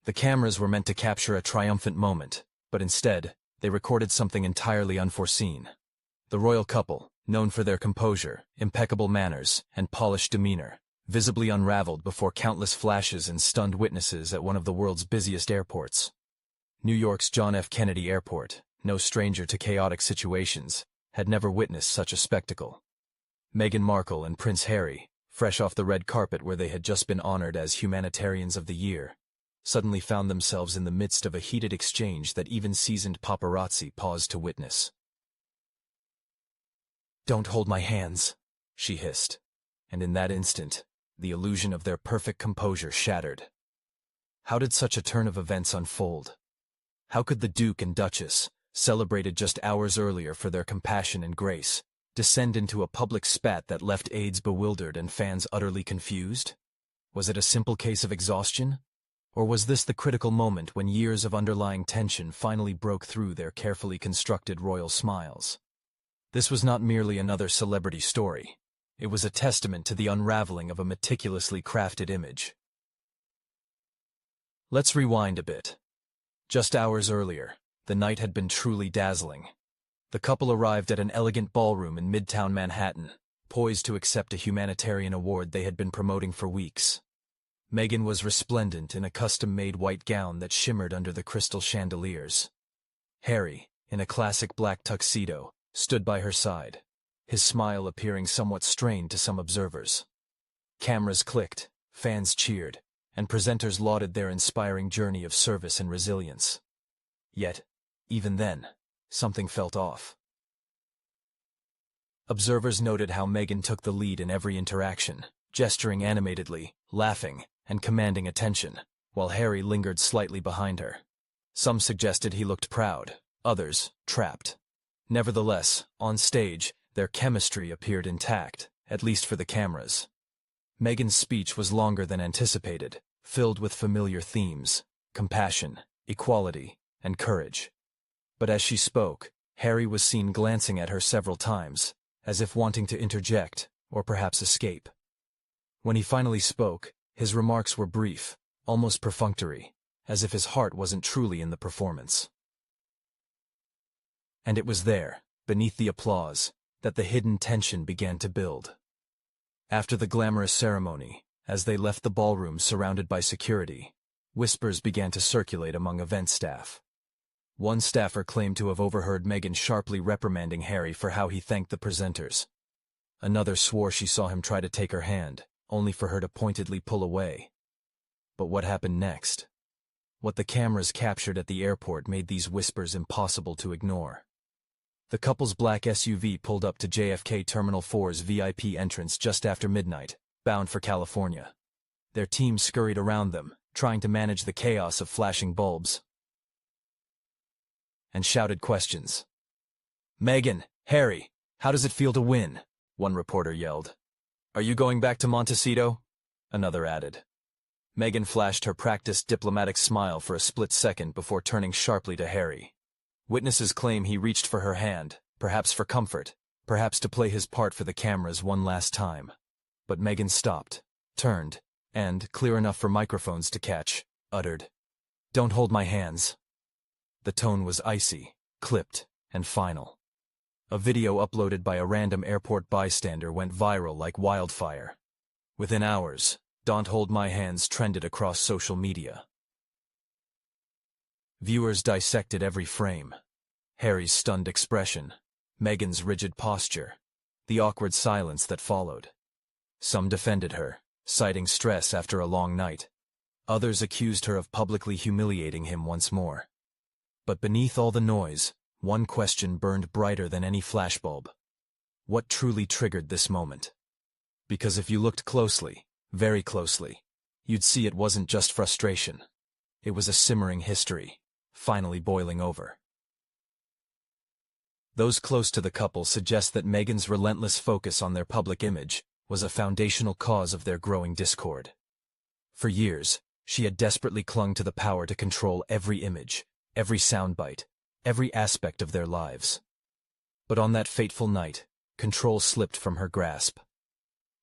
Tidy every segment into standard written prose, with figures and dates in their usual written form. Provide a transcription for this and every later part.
The cameras were meant to capture a triumphant moment, but instead, they recorded something entirely unforeseen. The royal couple, known for their composure, impeccable manners, and polished demeanor, visibly unraveled before countless flashes and stunned witnesses at one of the world's busiest airports. New York's John F. Kennedy Airport, no stranger to chaotic situations, had never witnessed such a spectacle. Meghan Markle and Prince Harry, fresh off the red carpet where they had just been honored as Humanitarians of the Year, suddenly found themselves in the midst of a heated exchange that even seasoned paparazzi paused to witness. "Don't hold my hands," she hissed, and in that instant, the illusion of their perfect composure shattered. How did such a turn of events unfold? How could the Duke and Duchess, celebrated just hours earlier for their compassion and grace, descend into a public spat that left aides bewildered and fans utterly confused? Was it a simple case of exhaustion? Or was this the critical moment when years of underlying tension finally broke through their carefully constructed royal smiles? This was not merely another celebrity story. It was a testament to the unraveling of a meticulously crafted image. Let's rewind a bit. Just hours earlier, the night had been truly dazzling. The couple arrived at an elegant ballroom in Midtown Manhattan, poised to accept a humanitarian award they had been promoting for weeks. Meghan was resplendent in a custom-made white gown that shimmered under the crystal chandeliers. Harry, in a classic black tuxedo, stood by her side, his smile appearing somewhat strained to some observers. Cameras clicked, fans cheered, and presenters lauded their inspiring journey of service and resilience. Yet, even then, something felt off. Observers noted how Meghan took the lead in every interaction, gesturing animatedly, laughing, and commanding attention, while Harry lingered slightly behind her. Some suggested he looked proud, others, trapped. Nevertheless, on stage, their chemistry appeared intact, at least for the cameras. Meghan's speech was longer than anticipated, filled with familiar themes: compassion, equality, and courage. But as she spoke, Harry was seen glancing at her several times, as if wanting to interject, or perhaps escape. When he finally spoke, his remarks were brief, almost perfunctory, as if his heart wasn't truly in the performance. And it was there, beneath the applause, that the hidden tension began to build. After the glamorous ceremony, as they left the ballroom surrounded by security, whispers began to circulate among event staff. One staffer claimed to have overheard Meghan sharply reprimanding Harry for how he thanked the presenters. Another swore she saw him try to take her hand, only for her to pointedly pull away. But what happened next? What the cameras captured at the airport made these whispers impossible to ignore. The couple's black SUV pulled up to JFK Terminal 4's VIP entrance just after midnight, bound for California. Their team scurried around them, trying to manage the chaos of flashing bulbs and shouted questions. "Meghan, Harry, how does it feel to win?" one reporter yelled. "Are you going back to Montecito?" another added. Meghan flashed her practiced diplomatic smile for a split second before turning sharply to Harry. Witnesses claim he reached for her hand, perhaps for comfort, perhaps to play his part for the cameras one last time. But Meghan stopped, turned, and, clear enough for microphones to catch, uttered, "Don't hold my hands." The tone was icy, clipped, and final. A video uploaded by a random airport bystander went viral like wildfire. Within hours, "Don't hold my hands" trended across social media. Viewers dissected every frame. Harry's stunned expression, Meghan's rigid posture, the awkward silence that followed. Some defended her, citing stress after a long night. Others accused her of publicly humiliating him once more. But beneath all the noise, one question burned brighter than any flashbulb. What truly triggered this moment? Because if you looked closely, very closely, you'd see it wasn't just frustration. It was a simmering history, finally boiling over. Those close to the couple suggest that Meghan's relentless focus on their public image was a foundational cause of their growing discord. For years, she had desperately clung to the power to control every image, every soundbite, every aspect of their lives. But on that fateful night, control slipped from her grasp.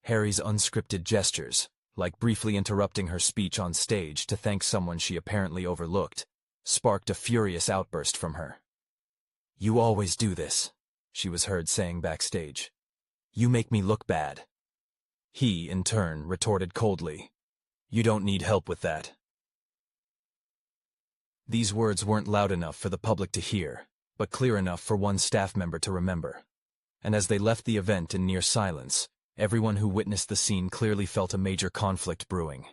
Harry's unscripted gestures, like briefly interrupting her speech on stage to thank someone she apparently overlooked, sparked a furious outburst from her. "You always do this," she was heard saying backstage. "You make me look bad." He, in turn, retorted coldly, "You don't need help with that." These words weren't loud enough for the public to hear, but clear enough for one staff member to remember. And as they left the event in near silence, everyone who witnessed the scene clearly felt a major conflict brewing.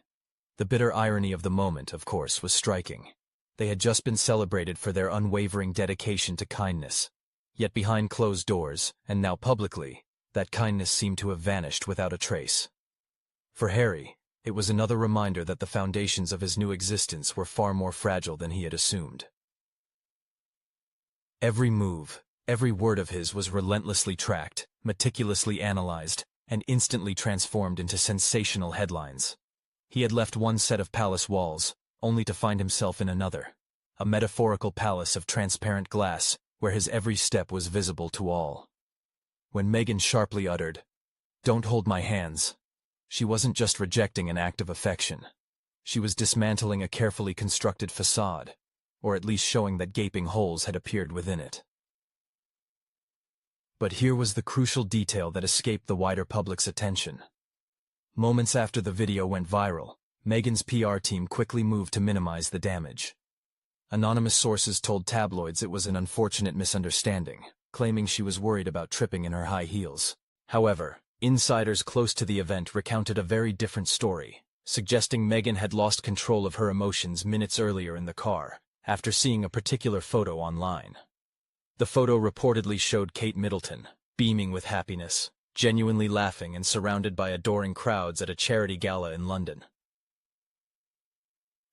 The bitter irony of the moment, of course, was striking. They had just been celebrated for their unwavering dedication to kindness. Yet behind closed doors, and now publicly, that kindness seemed to have vanished without a trace. For Harry, it was another reminder that the foundations of his new existence were far more fragile than he had assumed. Every move, every word of his was relentlessly tracked, meticulously analyzed, and instantly transformed into sensational headlines. He had left one set of palace walls, only to find himself in another, a metaphorical palace of transparent glass, where his every step was visible to all. When Meghan sharply uttered, "Don't hold my hands," she wasn't just rejecting an act of affection. She was dismantling a carefully constructed facade, or at least showing that gaping holes had appeared within it. But here was the crucial detail that escaped the wider public's attention. Moments after the video went viral, Meghan's PR team quickly moved to minimize the damage. Anonymous sources told tabloids it was an unfortunate misunderstanding, claiming she was worried about tripping in her high heels. However, insiders close to the event recounted a very different story, suggesting Meghan had lost control of her emotions minutes earlier in the car, after seeing a particular photo online. The photo reportedly showed Kate Middleton, beaming with happiness, genuinely laughing and surrounded by adoring crowds at a charity gala in London.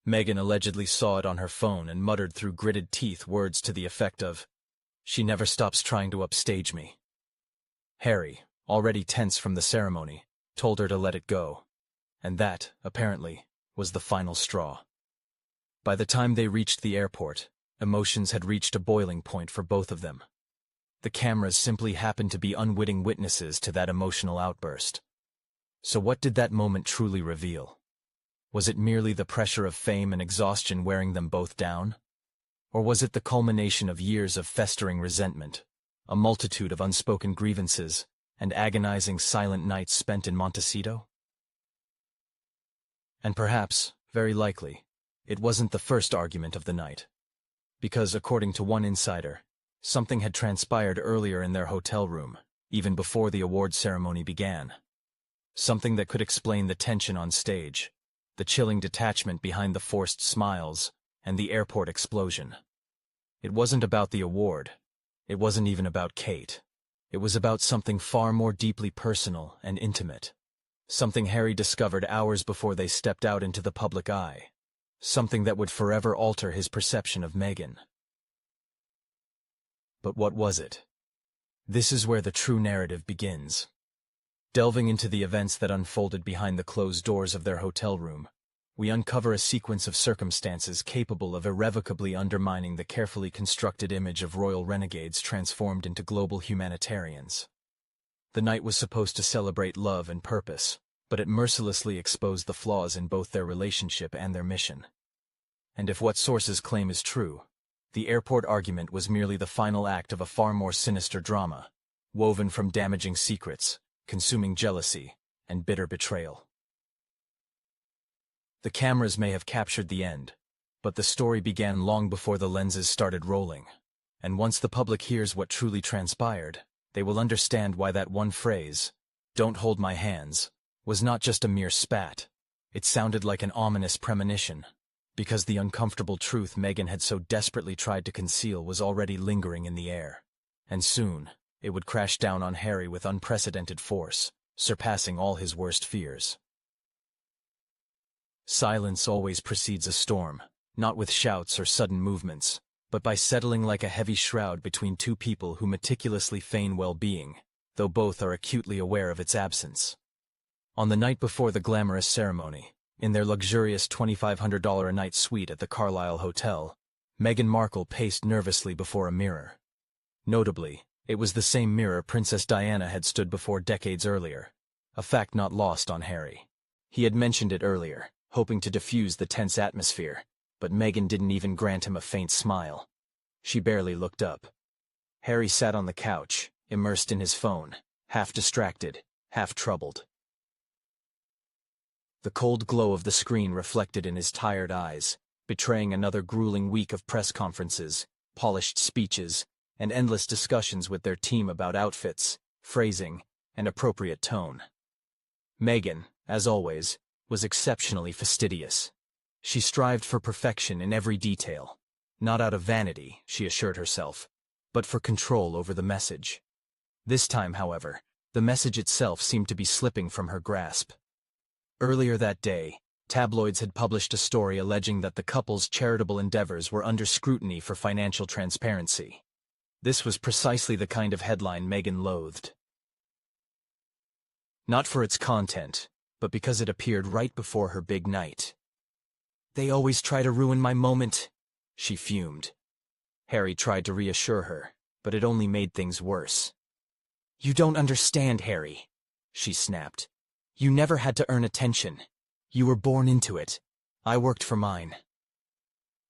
Meghan allegedly saw it on her phone and muttered through gritted teeth words to the effect of, "She never stops trying to upstage me." Harry, already tense from the ceremony, told her to let it go. And that, apparently, was the final straw. By the time they reached the airport, emotions had reached a boiling point for both of them. The cameras simply happened to be unwitting witnesses to that emotional outburst. So what did that moment truly reveal? Was it merely the pressure of fame and exhaustion wearing them both down? Or was it the culmination of years of festering resentment, a multitude of unspoken grievances, and agonizing silent nights spent in Montecito? And perhaps, very likely, it wasn't the first argument of the night. Because, according to one insider, something had transpired earlier in their hotel room, even before the award ceremony began. Something that could explain the tension on stage, the chilling detachment behind the forced smiles, and the airport explosion. It wasn't about the award. It wasn't even about Kate. It was about something far more deeply personal and intimate. Something Harry discovered hours before they stepped out into the public eye. Something that would forever alter his perception of Meghan. But what was it? This is where the true narrative begins. Delving into the events that unfolded behind the closed doors of their hotel room, we uncover a sequence of circumstances capable of irrevocably undermining the carefully constructed image of royal renegades transformed into global humanitarians. The night was supposed to celebrate love and purpose, but it mercilessly exposed the flaws in both their relationship and their mission. And if what sources claim is true, the airport argument was merely the final act of a far more sinister drama, woven from damaging secrets, consuming jealousy, and bitter betrayal. The cameras may have captured the end, but the story began long before the lenses started rolling, and once the public hears what truly transpired, they will understand why that one phrase, "Don't hold my hands," was not just a mere spat. It sounded like an ominous premonition, because the uncomfortable truth Meghan had so desperately tried to conceal was already lingering in the air, and soon it would crash down on Harry with unprecedented force, surpassing all his worst fears. Silence always precedes a storm, not with shouts or sudden movements, but by settling like a heavy shroud between two people who meticulously feign well-being, though both are acutely aware of its absence. On the night before the glamorous ceremony, in their luxurious $2,500 a night suite at the Carlisle Hotel, Meghan Markle paced nervously before a mirror. Notably, it was the same mirror Princess Diana had stood before decades earlier, a fact not lost on Harry. He had mentioned it earlier, hoping to diffuse the tense atmosphere, but Meghan didn't even grant him a faint smile. She barely looked up. Harry sat on the couch, immersed in his phone, half distracted, half troubled. The cold glow of the screen reflected in his tired eyes, betraying another grueling week of press conferences, polished speeches, and endless discussions with their team about outfits, phrasing, and appropriate tone. Meghan, as always, was exceptionally fastidious. She strived for perfection in every detail, not out of vanity, she assured herself, but for control over the message. This time, however, the message itself seemed to be slipping from her grasp. Earlier that day, tabloids had published a story alleging that the couple's charitable endeavors were under scrutiny for financial transparency. This was precisely the kind of headline Meghan loathed. Not for its content, but because it appeared right before her big night. "They always try to ruin my moment," she fumed. Harry tried to reassure her, but it only made things worse. "You don't understand, Harry," she snapped. "You never had to earn attention. You were born into it. I worked for mine."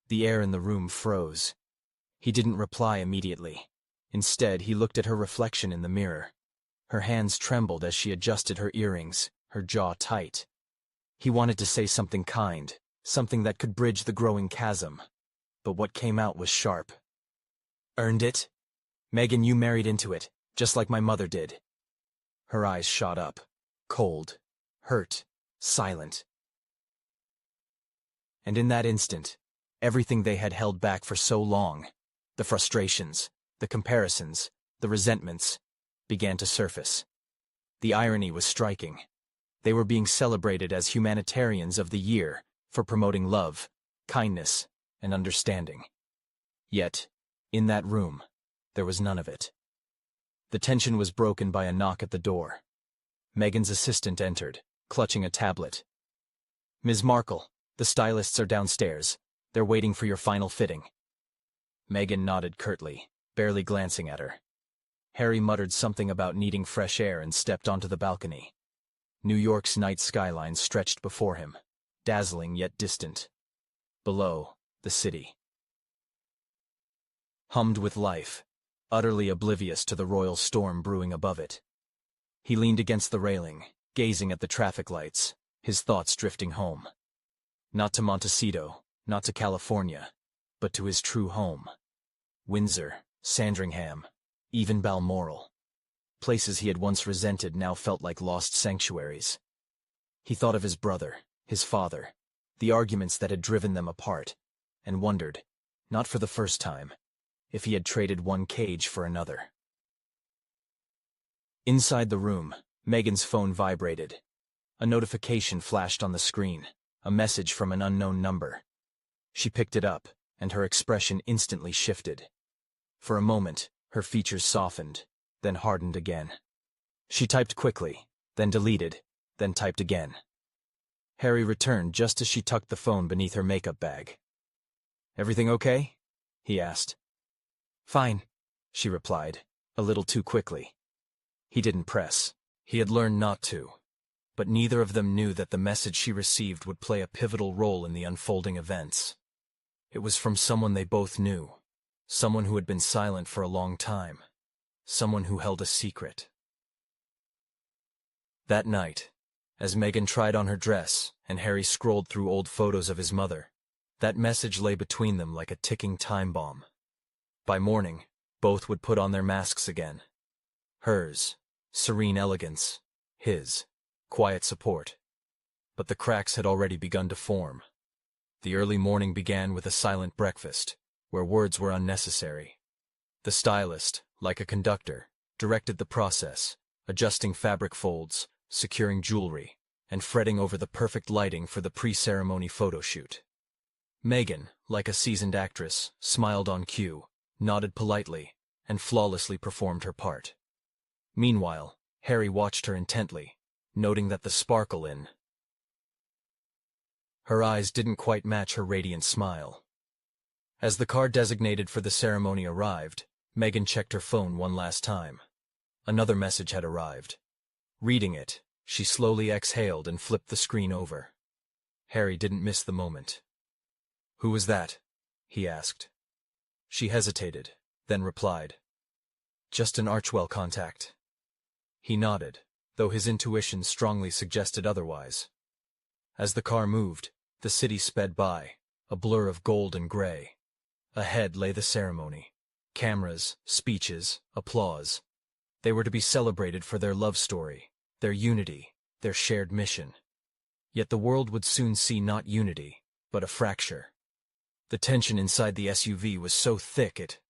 The air in the room froze. He didn't reply immediately. Instead, he looked at her reflection in the mirror. Her hands trembled as she adjusted her earrings, her jaw tight. He wanted to say something kind, something that could bridge the growing chasm. But what came out was sharp. "Earned it? Meghan, you married into it, just like my mother did." Her eyes shot up, cold, hurt, silent. And in that instant, everything they had held back for so long, the frustrations, the comparisons, the resentments, began to surface. The irony was striking. They were being celebrated as humanitarians of the year for promoting love, kindness, and understanding. Yet, in that room, there was none of it. The tension was broken by a knock at the door. Meghan's assistant entered, clutching a tablet. "Ms. Markle, the stylists are downstairs. They're waiting for your final fitting." Meghan nodded curtly, barely glancing at her. Harry muttered something about needing fresh air and stepped onto the balcony. New York's night skyline stretched before him, dazzling yet distant. Below, the city hummed with life, utterly oblivious to the royal storm brewing above it. He leaned against the railing, gazing at the traffic lights, his thoughts drifting home. Not to Montecito, not to California, but to his true home. Windsor, Sandringham, even Balmoral. Places he had once resented now felt like lost sanctuaries. He thought of his brother, his father, the arguments that had driven them apart, and wondered, not for the first time, if he had traded one cage for another. Inside the room, Meghan's phone vibrated. A notification flashed on the screen, a message from an unknown number. She picked it up, and her expression instantly shifted. For a moment, her features softened, then hardened again. She typed quickly, then deleted, then typed again. Harry returned just as she tucked the phone beneath her makeup bag. "Everything okay?" he asked. "Fine," she replied, a little too quickly. He didn't press. He had learned not to. But neither of them knew that the message she received would play a pivotal role in the unfolding events. It was from someone they both knew, someone who had been silent for a long time, someone who held a secret. That night, as Meghan tried on her dress and Harry scrolled through old photos of his mother, that message lay between them like a ticking time bomb. By morning, both would put on their masks again. Hers, serene elegance; his, quiet support. But the cracks had already begun to form. The early morning began with a silent breakfast, where words were unnecessary. The stylist, like a conductor, directed the process, adjusting fabric folds, securing jewelry, and fretting over the perfect lighting for the pre-ceremony photo shoot. Meghan, like a seasoned actress, smiled on cue, nodded politely, and flawlessly performed her part. Meanwhile, Harry watched her intently, noting that the sparkle in her eyes didn't quite match her radiant smile. As the car designated for the ceremony arrived, Meghan checked her phone one last time. Another message had arrived. Reading it, She slowly exhaled and flipped the screen over. Harry didn't miss the moment. "Who was that?" he asked. She hesitated, then replied, "Just an Archwell contact." He nodded, though his intuition strongly suggested otherwise. As the car moved, the city sped by, a blur of gold and gray. Ahead lay the ceremony. Cameras, speeches, applause. They were to be celebrated for their love story, their unity, their shared mission. Yet the world would soon see not unity, but a fracture. The tension inside the SUV was so thick it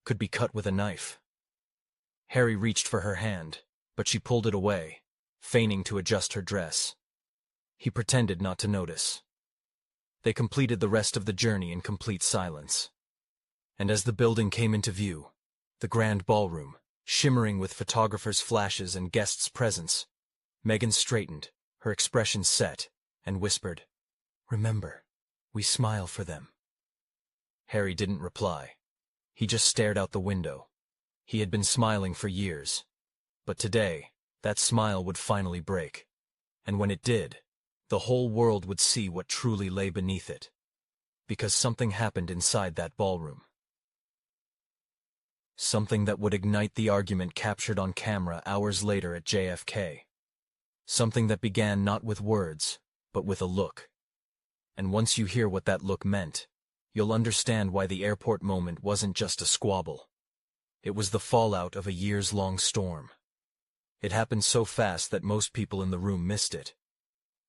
could be cut with a knife. Harry reached for her hand, but she pulled it away, feigning to adjust her dress. He pretended not to notice. They completed the rest of the journey in complete silence. And as the building came into view, the grand ballroom, shimmering with photographers' flashes and guests' presence, Meghan straightened, her expression set, and whispered, "Remember, we smile for them." Harry didn't reply. He just stared out the window. He had been smiling for years. But today, that smile would finally break. And when it did, the whole world would see what truly lay beneath it. Because something happened inside that ballroom. Something that would ignite the argument captured on camera hours later at JFK. Something that began not with words, but with a look. And once you hear what that look meant, you'll understand why the airport moment wasn't just a squabble. It was the fallout of a years-long storm. It happened so fast that most people in the room missed it.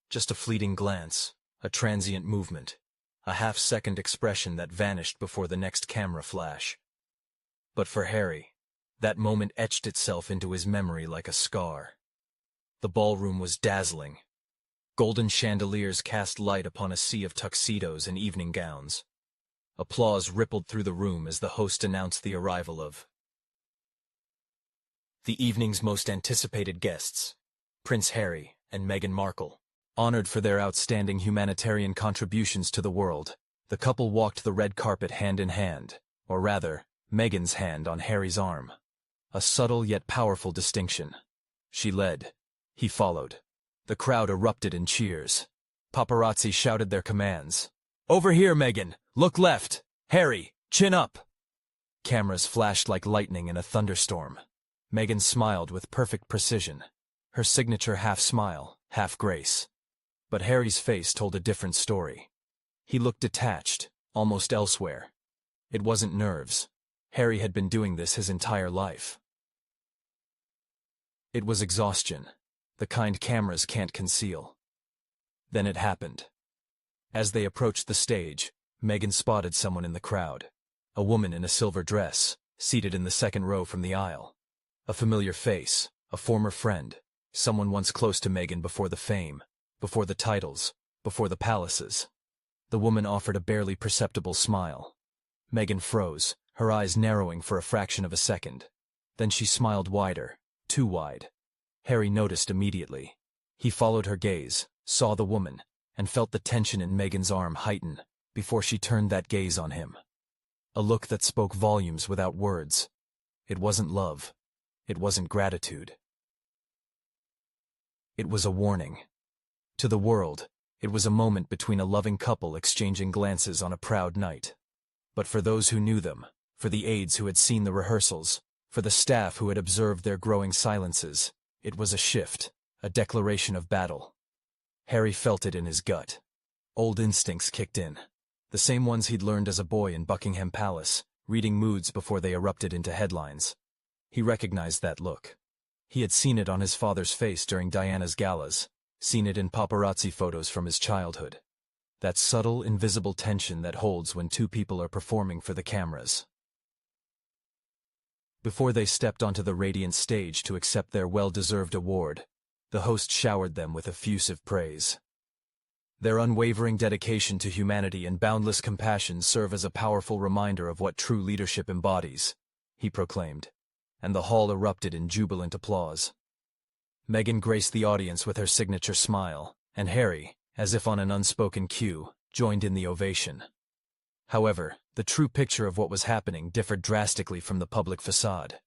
Just a fleeting glance, a transient movement, a half-second expression that vanished before the next camera flash. But for Harry, that moment etched itself into his memory like a scar. The ballroom was dazzling. Golden chandeliers cast light upon a sea of tuxedos and evening gowns. Applause rippled through the room as the host announced the arrival of the evening's most anticipated guests, Prince Harry and Meghan Markle. Honored for their outstanding humanitarian contributions to the world, the couple walked the red carpet hand in hand, or rather, Meghan's hand on Harry's arm. A subtle yet powerful distinction. She led. He followed. The crowd erupted in cheers. Paparazzi shouted their commands. "Over here, Meghan! Look left! Harry, chin up!" Cameras flashed like lightning in a thunderstorm. Meghan smiled with perfect precision, her signature half-smile, half-grace. But Harry's face told a different story. He looked detached, almost elsewhere. It wasn't nerves. Harry had been doing this his entire life. It was exhaustion, the kind cameras can't conceal. Then it happened. As they approached the stage, Meghan spotted someone in the crowd. A woman in a silver dress, seated in the second row from the aisle. A familiar face, a former friend, someone once close to Meghan before the fame, before the titles, before the palaces. The woman offered a barely perceptible smile. Meghan froze, her eyes narrowing for a fraction of a second. Then she smiled wider, too wide. Harry noticed immediately. He followed her gaze, saw the woman, and felt the tension in Meghan's arm heighten before she turned that gaze on him. A look that spoke volumes without words. It wasn't love. It wasn't gratitude. It was a warning. To the world, it was a moment between a loving couple exchanging glances on a proud night. But for those who knew them, for the aides who had seen the rehearsals, for the staff who had observed their growing silences, it was a shift, a declaration of battle. Harry felt it in his gut. Old instincts kicked in, the same ones he'd learned as a boy in Buckingham Palace, reading moods before they erupted into headlines. He recognized that look. He had seen it on his father's face during Diana's galas, seen it in paparazzi photos from his childhood. That subtle, invisible tension that holds when two people are performing for the cameras. Before they stepped onto the radiant stage to accept their well-deserved award, the host showered them with effusive praise. Their unwavering dedication to humanity and boundless compassion serve as a powerful reminder of what true leadership embodies, he proclaimed, and the hall erupted in jubilant applause. Meghan graced the audience with her signature smile, and Harry, as if on an unspoken cue, joined in the ovation. However, the true picture of what was happening differed drastically from the public facade.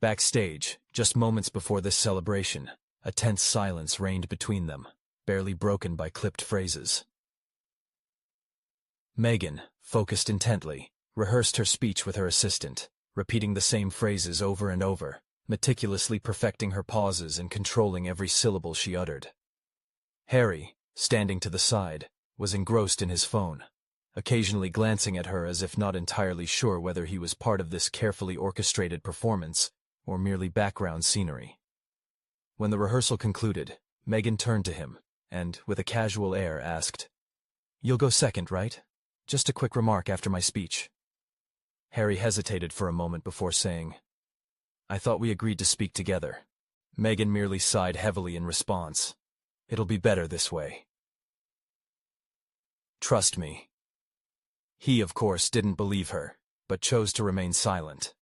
Backstage, just moments before this celebration, a tense silence reigned between them, barely broken by clipped phrases. Meghan, focused intently, rehearsed her speech with her assistant, repeating the same phrases over and over, meticulously perfecting her pauses and controlling every syllable she uttered. Harry, standing to the side, was engrossed in his phone, occasionally glancing at her as if not entirely sure whether he was part of this carefully orchestrated performance or merely background scenery. When the rehearsal concluded, Meghan turned to him and, with a casual air, asked, "You'll go second, right? Just a quick remark after my speech." Harry hesitated for a moment before saying, "I thought we agreed to speak together." Meghan merely sighed heavily in response. "It'll be better this way. Trust me." He, of course, didn't believe her, but chose to remain silent.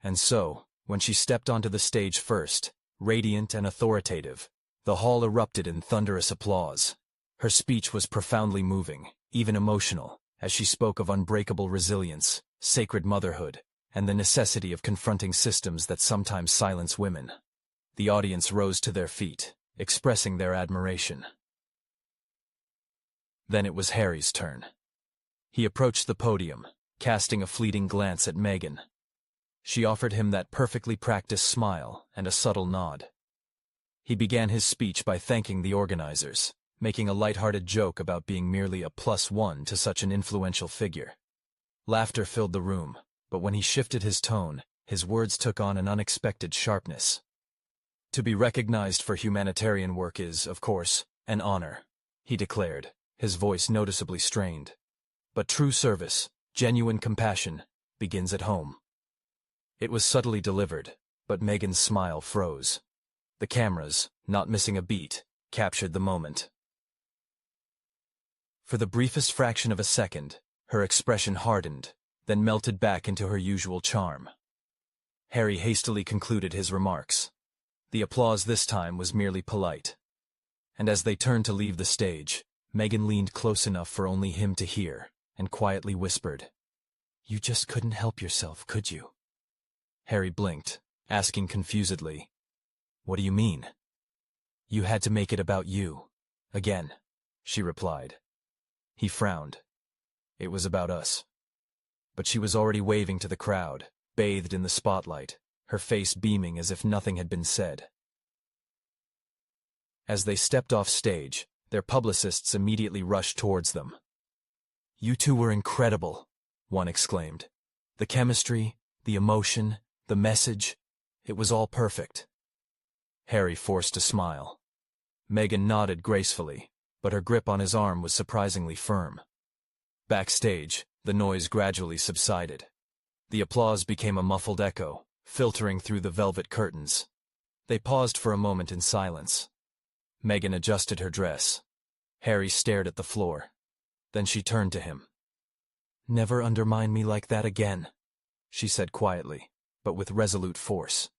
And so, when she stepped onto the stage first, radiant and authoritative, the hall erupted in thunderous applause. Her speech was profoundly moving, even emotional, as she spoke of unbreakable resilience, sacred motherhood, and the necessity of confronting systems that sometimes silence women. The audience rose to their feet, expressing their admiration. Then it was Harry's turn. He approached the podium, casting a fleeting glance at Meghan. She offered him that perfectly practiced smile and a subtle nod. He began his speech by thanking the organizers, making a light-hearted joke about being merely a +1 to such an influential figure. Laughter filled the room, but when he shifted his tone, his words took on an unexpected sharpness. "To be recognized for humanitarian work is, of course, an honor," he declared, his voice noticeably strained. "But true service, genuine compassion, begins at home." It was subtly delivered, but Meghan's smile froze. The cameras, not missing a beat, captured the moment. For the briefest fraction of a second, her expression hardened, then melted back into her usual charm. Harry hastily concluded his remarks. The applause this time was merely polite. And as they turned to leave the stage, Meghan leaned close enough for only him to hear, and quietly whispered, "You just couldn't help yourself, could you?" Harry blinked, asking confusedly, "What do you mean?" "You had to make it about you. Again," she replied. He frowned. "It was about us." But she was already waving to the crowd, bathed in the spotlight, her face beaming as if nothing had been said. As they stepped off stage, their publicists immediately rushed towards them. "You two were incredible," one exclaimed. "The chemistry, the emotion, the message, it was all perfect." Harry forced a smile. Meghan nodded gracefully, but her grip on his arm was surprisingly firm. Backstage, the noise gradually subsided. The applause became a muffled echo, filtering through the velvet curtains. They paused for a moment in silence. Meghan adjusted her dress. Harry stared at the floor. Then she turned to him. "Never undermine me like that again," she said quietly, but with resolute force.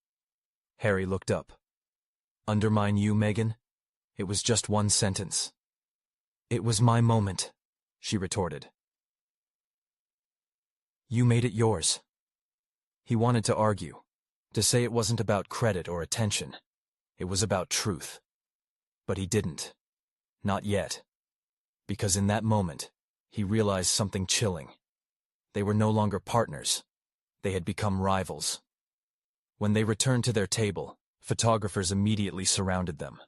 Harry looked up. "Undermine you, Meghan?" It was just one sentence. "It was my moment," she retorted. "You made it yours." He wanted to argue, to say it wasn't about credit or attention. It was about truth. But he didn't. Not yet. Because in that moment, he realized something chilling. They were no longer partners. They had become rivals. When they returned to their table, photographers immediately surrounded them.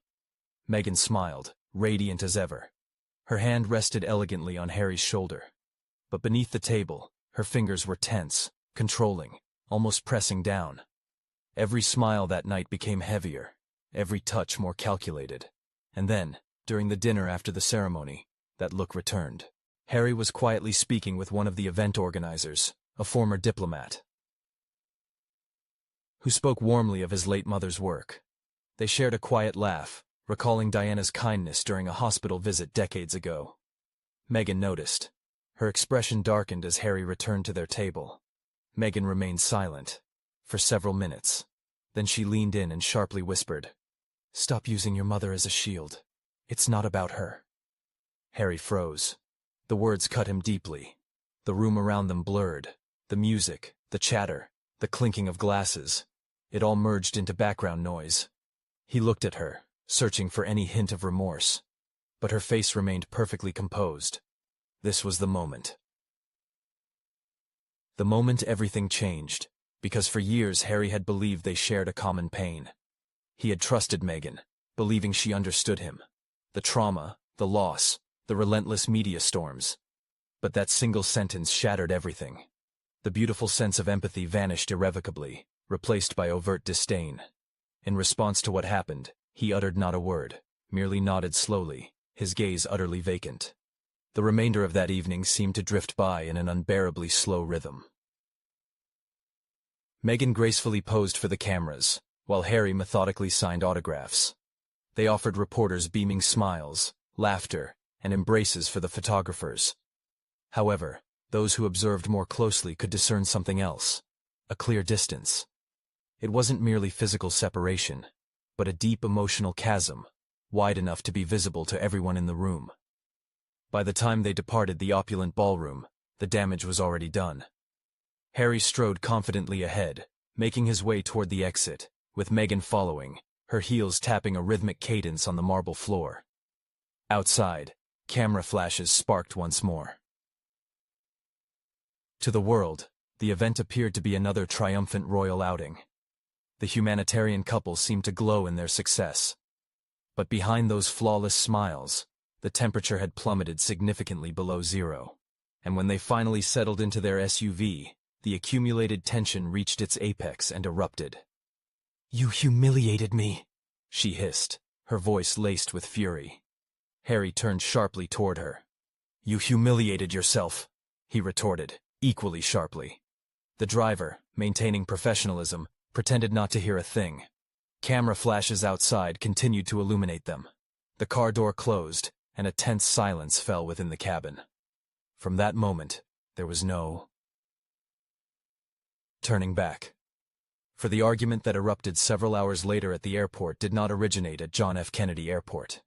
Meghan smiled, radiant as ever. Her hand rested elegantly on Harry's shoulder. But beneath the table, her fingers were tense, controlling, almost pressing down. Every smile that night became heavier, every touch more calculated. And then, during the dinner after the ceremony, that look returned. Harry was quietly speaking with one of the event organizers, a former diplomat, who spoke warmly of his late mother's work. They shared a quiet laugh, recalling Diana's kindness during a hospital visit decades ago. Meghan noticed. Her expression darkened as Harry returned to their table. Meghan remained silent, for several minutes. Then she leaned in and sharply whispered, "Stop using your mother as a shield. It's not about her." Harry froze. The words cut him deeply. The room around them blurred. The music, the chatter, the clinking of glasses. It all merged into background noise. He looked at her, searching for any hint of remorse. But her face remained perfectly composed. This was the moment. The moment everything changed, because for years Harry had believed they shared a common pain. He had trusted Meghan, believing she understood him. The trauma, the loss, the relentless media storms. But that single sentence shattered everything. The beautiful sense of empathy vanished irrevocably, replaced by overt disdain. In response to what happened, he uttered not a word, merely nodded slowly, his gaze utterly vacant. The remainder of that evening seemed to drift by in an unbearably slow rhythm. Meghan gracefully posed for the cameras, while Harry methodically signed autographs. They offered reporters beaming smiles, laughter, and embraces for the photographers. However, those who observed more closely could discern something else, a clear distance. It wasn't merely physical separation, but a deep emotional chasm, wide enough to be visible to everyone in the room. By the time they departed the opulent ballroom, the damage was already done. Harry strode confidently ahead, making his way toward the exit, with Meghan following, her heels tapping a rhythmic cadence on the marble floor. Outside, camera flashes sparked once more. To the world, the event appeared to be another triumphant royal outing. The humanitarian couple seemed to glow in their success. But behind those flawless smiles, the temperature had plummeted significantly below zero. And when they finally settled into their SUV, the accumulated tension reached its apex and erupted. "You humiliated me," she hissed, her voice laced with fury. Harry turned sharply toward her. "You humiliated yourself," he retorted, equally sharply. The driver, maintaining professionalism, pretended not to hear a thing. Camera flashes outside continued to illuminate them. The car door closed, and a tense silence fell within the cabin. From that moment, there was no turning back. For the argument that erupted several hours later at the airport did not originate at John F. Kennedy Airport.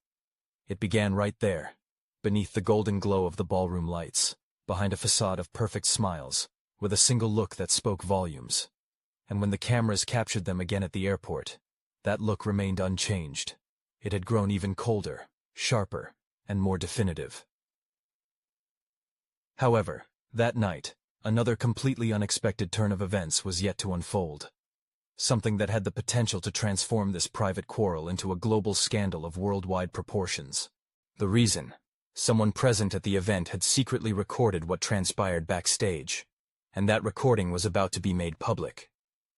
It began right there, beneath the golden glow of the ballroom lights, behind a facade of perfect smiles, with a single look that spoke volumes. And when the cameras captured them again at the airport, that look remained unchanged. It had grown even colder, sharper, and more definitive. However, that night, another completely unexpected turn of events was yet to unfold. Something that had the potential to transform this private quarrel into a global scandal of worldwide proportions. The reason? Someone present at the event had secretly recorded what transpired backstage, and that recording was about to be made public.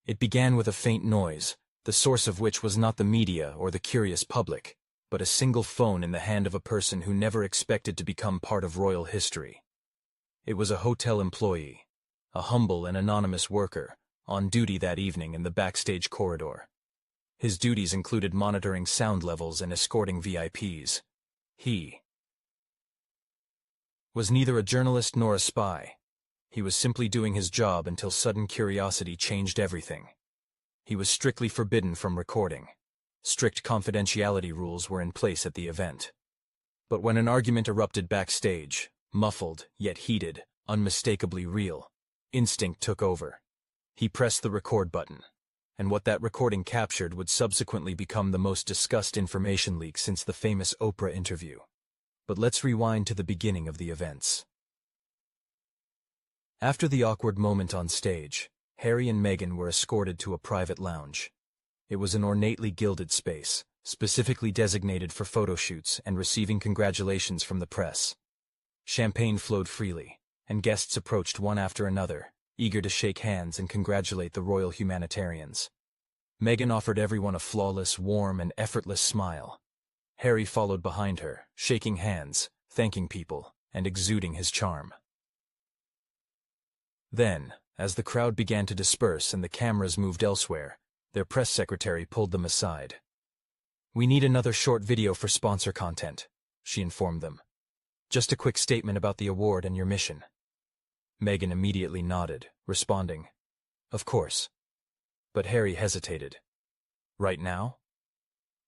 It began with a faint noise, the source of which was not the media or the curious public, but a single phone in the hand of a person who never expected to become part of royal history. It was a hotel employee, a humble and anonymous worker, on duty that evening in the backstage corridor. His duties included monitoring sound levels and escorting VIPs. He was neither a journalist nor a spy. He was simply doing his job until sudden curiosity changed everything. He was strictly forbidden from recording. Strict confidentiality rules were in place at the event. But when an argument erupted backstage, muffled, yet heated, unmistakably real, instinct took over. He pressed the record button, and what that recording captured would subsequently become the most discussed information leak since the famous Oprah interview. But let's rewind to the beginning of the events. After the awkward moment on stage, Harry and Meghan were escorted to a private lounge. It was an ornately gilded space, specifically designated for photo shoots and receiving congratulations from the press. Champagne flowed freely, and guests approached one after another, eager to shake hands and congratulate the royal humanitarians. Meghan offered everyone a flawless, warm, and effortless smile. Harry followed behind her, shaking hands, thanking people, and exuding his charm. Then, as the crowd began to disperse and the cameras moved elsewhere, their press secretary pulled them aside. "We need another short video for sponsor content," she informed them. "Just a quick statement about the award and your mission." Meghan immediately nodded, responding, "Of course." But Harry hesitated. "Right now?"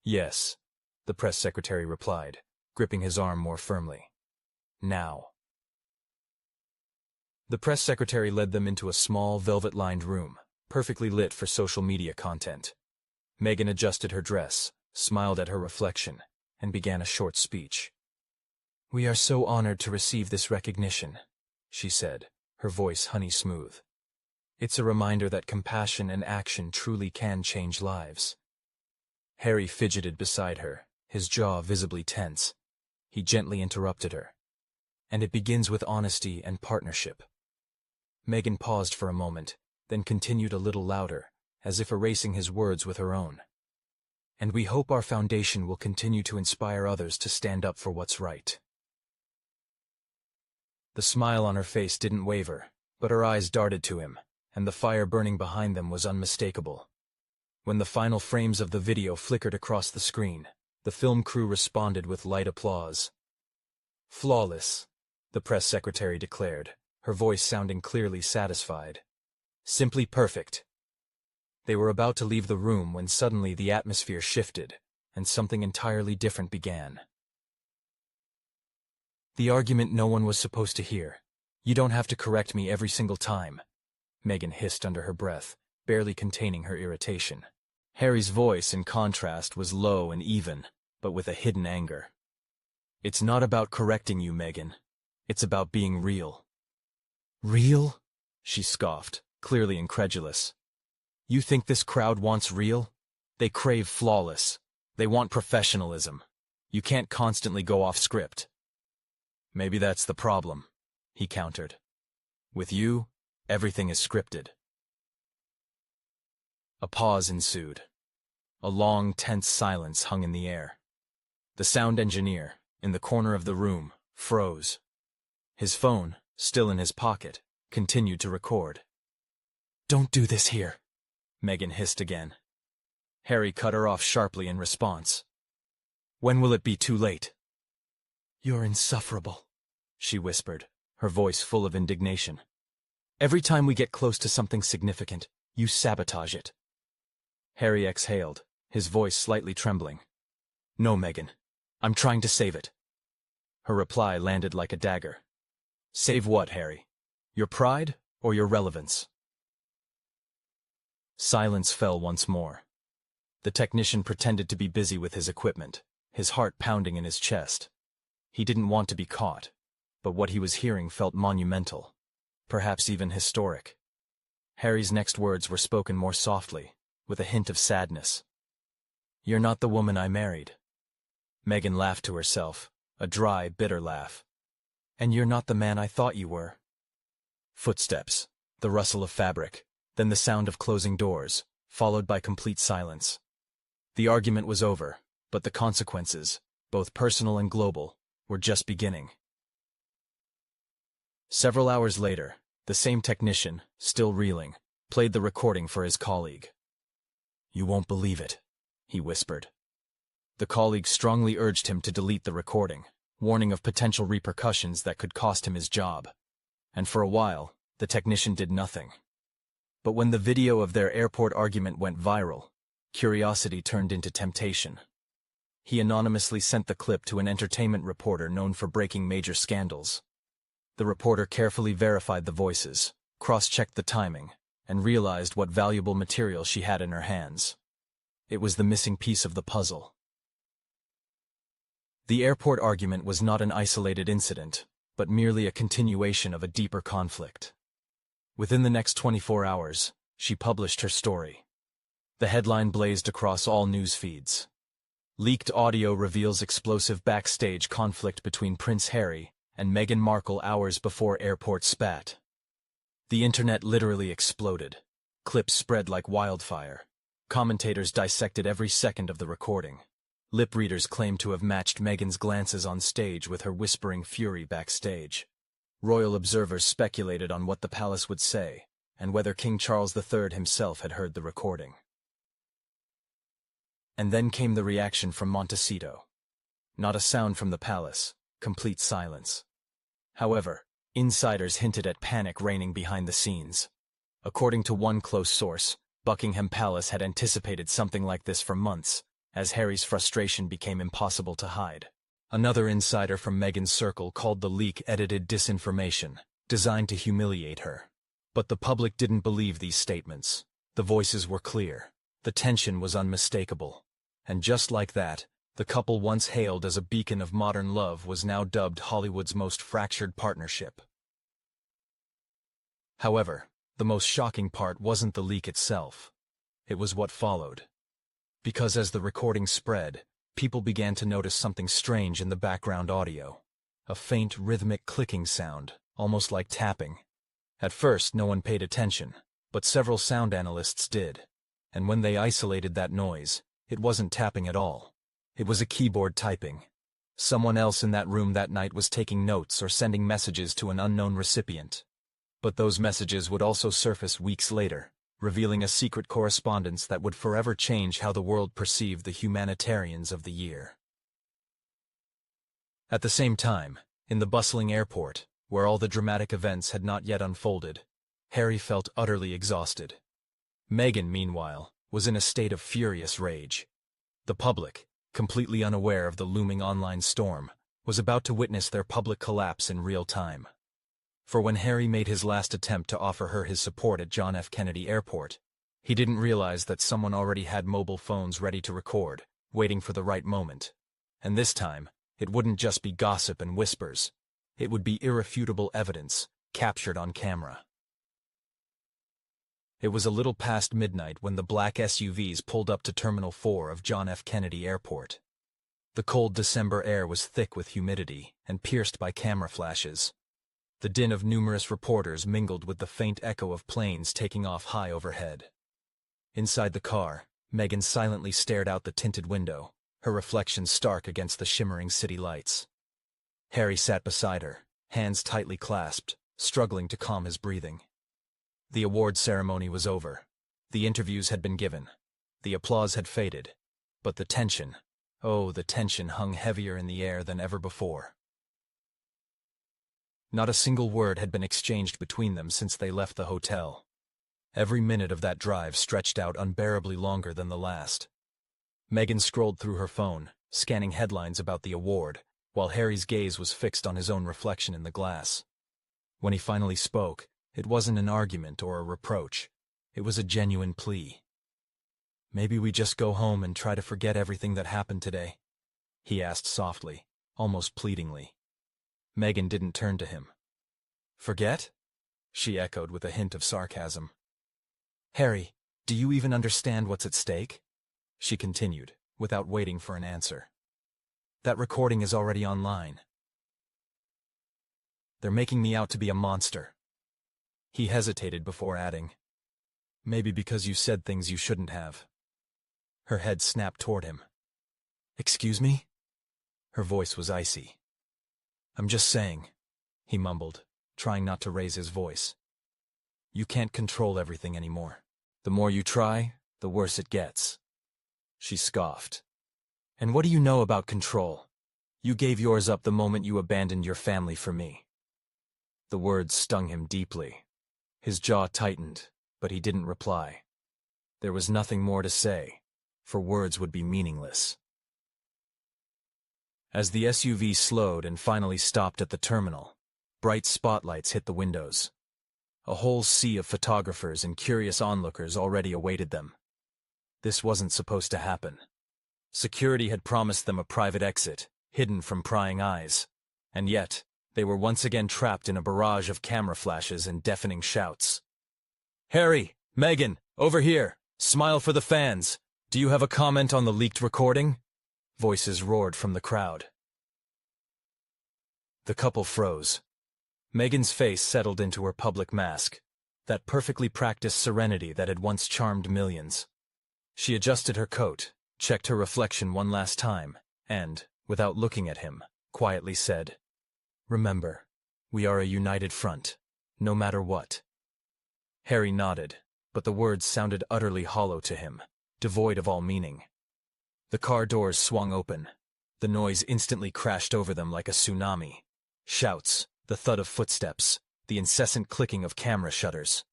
"Yes," the press secretary replied, gripping his arm more firmly. "Now." The press secretary led them into a small, velvet-lined room, perfectly lit for social media content. Meghan adjusted her dress, smiled at her reflection, and began a short speech. "We are so honored to receive this recognition," she said, her voice honey-smooth. "It's a reminder that compassion and action truly can change lives." Harry fidgeted beside her, his jaw visibly tense. He gently interrupted her. "And it begins with honesty and partnership." Meghan paused for a moment, then continued a little louder, as if erasing his words with her own. "And we hope our foundation will continue to inspire others to stand up for what's right." The smile on her face didn't waver, but her eyes darted to him, and the fire burning behind them was unmistakable. When the final frames of the video flickered across the screen, the film crew responded with light applause. "Flawless," the press secretary declared, her voice sounding clearly satisfied. "Simply perfect." They were about to leave the room when suddenly the atmosphere shifted, and something entirely different began. "The argument no one was supposed to hear. You don't have to correct me every single time," Meghan hissed under her breath, barely containing her irritation. Harry's voice, in contrast, was low and even, but with a hidden anger. "It's not about correcting you, Meghan. It's about being real." "Real?" she scoffed, clearly incredulous. "You think this crowd wants real? They crave flawless. They want professionalism. You can't constantly go off script." "Maybe that's the problem," he countered. "With you, everything is scripted." A pause ensued. A long, tense silence hung in the air. The sound engineer, in the corner of the room, froze. His phone, still in his pocket, continued to record. "Don't do this here," Meghan hissed again. Harry cut her off sharply in response. "When will it be too late?" "You're insufferable," she whispered, her voice full of indignation. "Every time we get close to something significant, you sabotage it." Harry exhaled, his voice slightly trembling. "No, Meghan. I'm trying to save it." Her reply landed like a dagger. "Save what, Harry? Your pride or your relevance?" Silence fell once more. The technician pretended to be busy with his equipment, his heart pounding in his chest. He didn't want to be caught, but what he was hearing felt monumental, perhaps even historic. Harry's next words were spoken more softly, with a hint of sadness. "You're not the woman I married." Meghan laughed to herself, a dry, bitter laugh. "And you're not the man I thought you were." Footsteps, the rustle of fabric, then the sound of closing doors, followed by complete silence. The argument was over, but the consequences, both personal and global, were just beginning. Several hours later, the same technician, still reeling, played the recording for his colleague. "You won't believe it," he whispered. The colleague strongly urged him to delete the recording, warning of potential repercussions that could cost him his job. And for a while, the technician did nothing. But when the video of their airport argument went viral, curiosity turned into temptation. He anonymously sent the clip to an entertainment reporter known for breaking major scandals. The reporter carefully verified the voices, cross-checked the timing, and realized what valuable material she had in her hands. It was the missing piece of the puzzle. The airport argument was not an isolated incident, but merely a continuation of a deeper conflict. Within the next 24 hours, she published her story. The headline blazed across all news feeds. Leaked audio reveals explosive backstage conflict between Prince Harry and Meghan Markle hours before airport spat. The internet literally exploded. Clips spread like wildfire. Commentators dissected every second of the recording. Lip readers claimed to have matched Meghan's glances on stage with her whispering fury backstage. Royal observers speculated on what the palace would say, and whether King Charles III himself had heard the recording. And then came the reaction from Montecito. Not a sound from the palace, complete silence. However, insiders hinted at panic reigning behind the scenes. According to one close source, Buckingham Palace had anticipated something like this for months, as Harry's frustration became impossible to hide. Another insider from Meghan's circle called the leak edited disinformation, designed to humiliate her. But the public didn't believe these statements. The voices were clear. The tension was unmistakable. And just like that, the couple once hailed as a beacon of modern love was now dubbed Hollywood's most fractured partnership. However, the most shocking part wasn't the leak itself. It was what followed. Because as the recording spread, people began to notice something strange in the background audio. A faint, rhythmic clicking sound, almost like tapping. At first, no one paid attention, but several sound analysts did. And when they isolated that noise, it wasn't tapping at all. It was a keyboard typing. Someone else in that room that night was taking notes or sending messages to an unknown recipient. But those messages would also surface weeks later, revealing a secret correspondence that would forever change how the world perceived the humanitarians of the year. At the same time, in the bustling airport, where all the dramatic events had not yet unfolded, Harry felt utterly exhausted. Meghan, meanwhile, was in a state of furious rage. The public, completely unaware of the looming online storm, was about to witness their public collapse in real time. For when Harry made his last attempt to offer her his support at John F. Kennedy Airport, he didn't realize that someone already had mobile phones ready to record, waiting for the right moment. And this time, it wouldn't just be gossip and whispers. It would be irrefutable evidence, captured on camera. It was a little past midnight when the black SUVs pulled up to Terminal 4 of John F. Kennedy Airport. The cold December air was thick with humidity and pierced by camera flashes. The din of numerous reporters mingled with the faint echo of planes taking off high overhead. Inside the car, Meghan silently stared out the tinted window, her reflection stark against the shimmering city lights. Harry sat beside her, hands tightly clasped, struggling to calm his breathing. The award ceremony was over. The interviews had been given. The applause had faded. But the tension, oh, the tension hung heavier in the air than ever before. Not a single word had been exchanged between them since they left the hotel. Every minute of that drive stretched out unbearably longer than the last. Meghan scrolled through her phone, scanning headlines about the award, while Harry's gaze was fixed on his own reflection in the glass. When he finally spoke, it wasn't an argument or a reproach. It was a genuine plea. "Maybe we just go home and try to forget everything that happened today?" he asked softly, almost pleadingly. Meghan didn't turn to him. "Forget?" she echoed with a hint of sarcasm. "Harry, do you even understand what's at stake?" she continued, without waiting for an answer. "That recording is already online. They're making me out to be a monster." He hesitated before adding, "Maybe because you said things you shouldn't have." Her head snapped toward him. "Excuse me?" Her voice was icy. "I'm just saying," he mumbled, trying not to raise his voice. "You can't control everything anymore. The more you try, the worse it gets." She scoffed. "And what do you know about control? You gave yours up the moment you abandoned your family for me." The words stung him deeply. His jaw tightened, but he didn't reply. There was nothing more to say, for words would be meaningless. As the SUV slowed and finally stopped at the terminal, bright spotlights hit the windows. A whole sea of photographers and curious onlookers already awaited them. This wasn't supposed to happen. Security had promised them a private exit, hidden from prying eyes. And yet, they were once again trapped in a barrage of camera flashes and deafening shouts. "Harry! Meghan! Over here! Smile for the fans! Do you have a comment on the leaked recording?" Voices roared from the crowd. The couple froze. Meghan's face settled into her public mask, that perfectly practiced serenity that had once charmed millions. She adjusted her coat, checked her reflection one last time, and, without looking at him, quietly said, "Remember, we are a united front, no matter what." Harry nodded, but the words sounded utterly hollow to him, devoid of all meaning. The car doors swung open. The noise instantly crashed over them like a tsunami. Shouts, the thud of footsteps, the incessant clicking of camera shutters.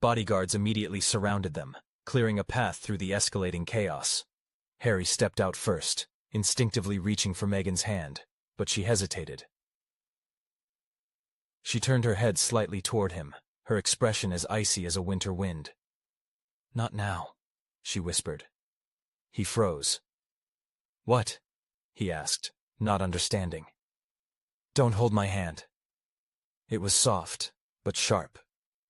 Bodyguards immediately surrounded them, clearing a path through the escalating chaos. Harry stepped out first, instinctively reaching for Meghan's hand, but she hesitated. She turned her head slightly toward him, her expression as icy as a winter wind. Not now, she whispered. He froze. What? He asked, not understanding. Don't hold my hand. It was soft, but sharp,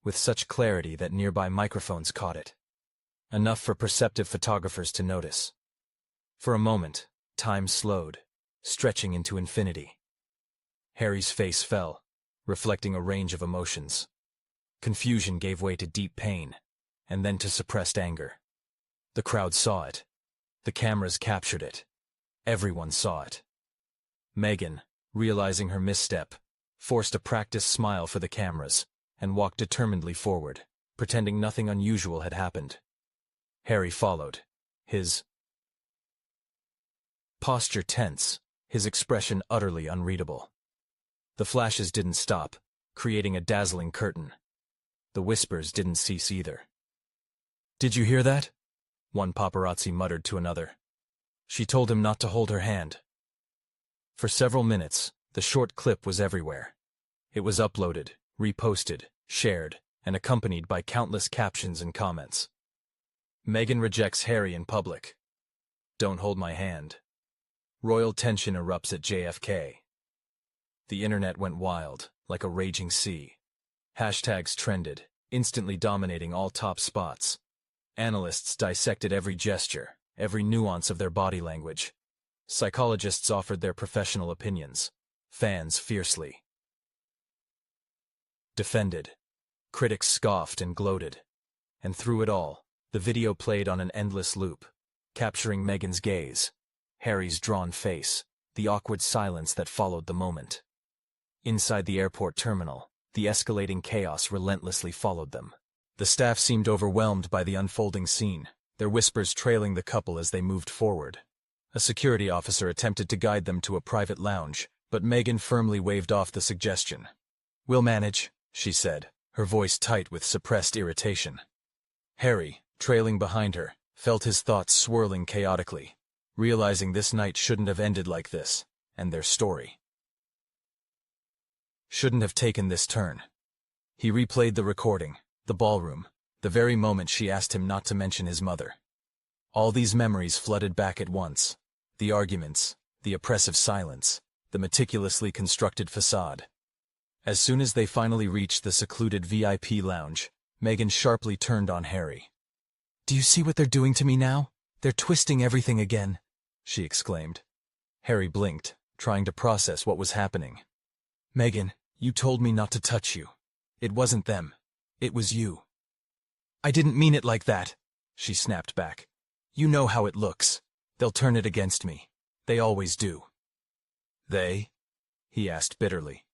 with such clarity that nearby microphones caught it. Enough for perceptive photographers to notice. For a moment, time slowed, stretching into infinity. Harry's face fell, reflecting a range of emotions. Confusion gave way to deep pain, and then to suppressed anger. The crowd saw it. The cameras captured it. Everyone saw it. Meghan, realizing her misstep, forced a practiced smile for the cameras and walked determinedly forward, pretending nothing unusual had happened. Harry followed, his posture tense, his expression utterly unreadable. The flashes didn't stop, creating a dazzling curtain. The whispers didn't cease either. Did you hear that? One paparazzi muttered to another. She told him not to hold her hand. For several minutes, the short clip was everywhere. It was uploaded, reposted, shared, and accompanied by countless captions and comments. Meghan rejects Harry in public. Don't hold my hand. Royal tension erupts at JFK. The internet went wild, like a raging sea. Hashtags trended, instantly dominating all top spots. Analysts dissected every gesture, every nuance of their body language. Psychologists offered their professional opinions. Fans fiercely defended. Critics scoffed and gloated. And through it all, the video played on an endless loop, capturing Meghan's gaze, Harry's drawn face, the awkward silence that followed the moment. Inside the airport terminal, the escalating chaos relentlessly followed them. The staff seemed overwhelmed by the unfolding scene, their whispers trailing the couple as they moved forward. A security officer attempted to guide them to a private lounge, but Meghan firmly waved off the suggestion. We'll manage, she said, her voice tight with suppressed irritation. Harry, trailing behind her, felt his thoughts swirling chaotically, realizing this night shouldn't have ended like this, and their story shouldn't have taken this turn. He replayed the recording, the ballroom, the very moment she asked him not to mention his mother. All these memories flooded back at once. The arguments, the oppressive silence, the meticulously constructed facade. As soon as they finally reached the secluded VIP lounge, Meghan sharply turned on Harry. Do you see what they're doing to me now? They're twisting everything again, she exclaimed. Harry blinked, trying to process what was happening. Meghan, you told me not to touch you. It wasn't them. It was you. I didn't mean it like that, she snapped back. You know how it looks. They'll turn it against me. They always do. They? He asked bitterly.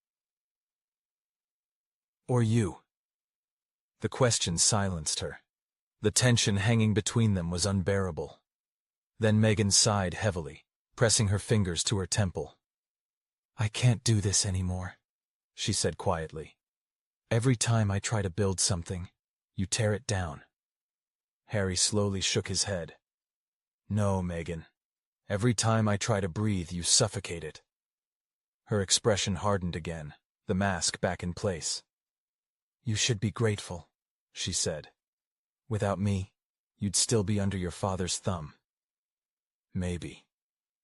Or you? The question silenced her. The tension hanging between them was unbearable. Then Meghan sighed heavily, pressing her fingers to her temple. I can't do this anymore, she said quietly. Every time I try to build something, you tear it down. Harry slowly shook his head. No, Meghan. Every time I try to breathe, you suffocate it. Her expression hardened again, the mask back in place. You should be grateful, she said. Without me, you'd still be under your father's thumb. Maybe,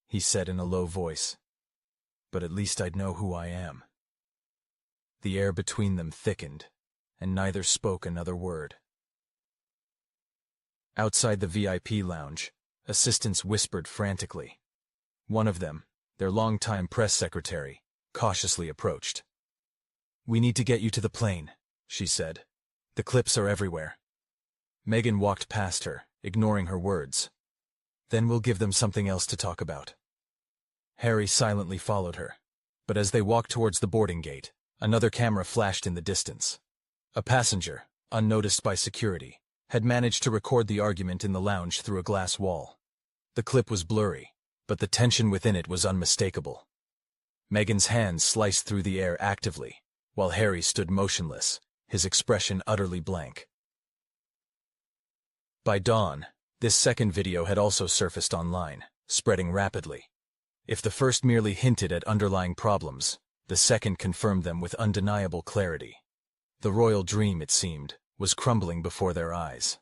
he said in a low voice. But at least I'd know who I am. The air between them thickened, and neither spoke another word. Outside the VIP lounge, assistants whispered frantically. One of them, their longtime press secretary, cautiously approached. We need to get you to the plane, she said. The clips are everywhere. Meghan walked past her, ignoring her words. Then we'll give them something else to talk about. Harry silently followed her, but as they walked towards the boarding gate, another camera flashed in the distance. A passenger, unnoticed by security, had managed to record the argument in the lounge through a glass wall. The clip was blurry, but the tension within it was unmistakable. Meghan's hands sliced through the air actively, while Harry stood motionless, his expression utterly blank. By dawn, this second video had also surfaced online, spreading rapidly. If the first merely hinted at underlying problems, the second confirmed them with undeniable clarity. The royal dream, it seemed, was crumbling before their eyes.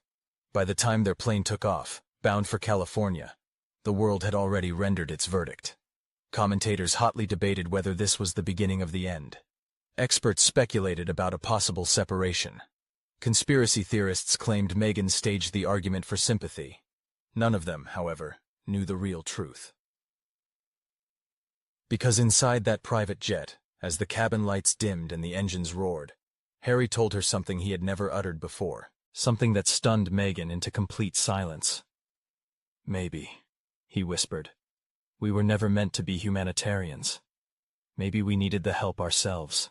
By the time their plane took off, bound for California, the world had already rendered its verdict. Commentators hotly debated whether this was the beginning of the end. Experts speculated about a possible separation. Conspiracy theorists claimed Meghan staged the argument for sympathy. None of them, however, knew the real truth. Because inside that private jet, as the cabin lights dimmed and the engines roared, Harry told her something he had never uttered before, something that stunned Meghan into complete silence. "Maybe," he whispered, "we were never meant to be humanitarians. Maybe we needed the help ourselves."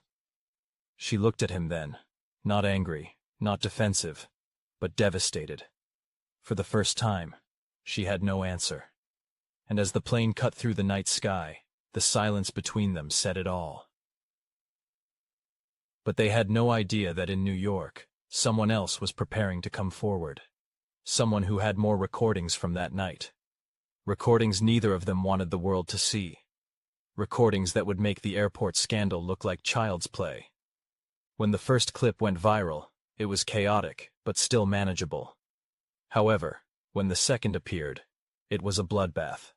She looked at him then, not angry, not defensive, but devastated. For the first time, she had no answer. And as the plane cut through the night sky, the silence between them said it all. But they had no idea that in New York, someone else was preparing to come forward. Someone who had more recordings from that night. Recordings neither of them wanted the world to see. Recordings that would make the airport scandal look like child's play. When the first clip went viral, it was chaotic, but still manageable. However, when the second appeared, it was a bloodbath.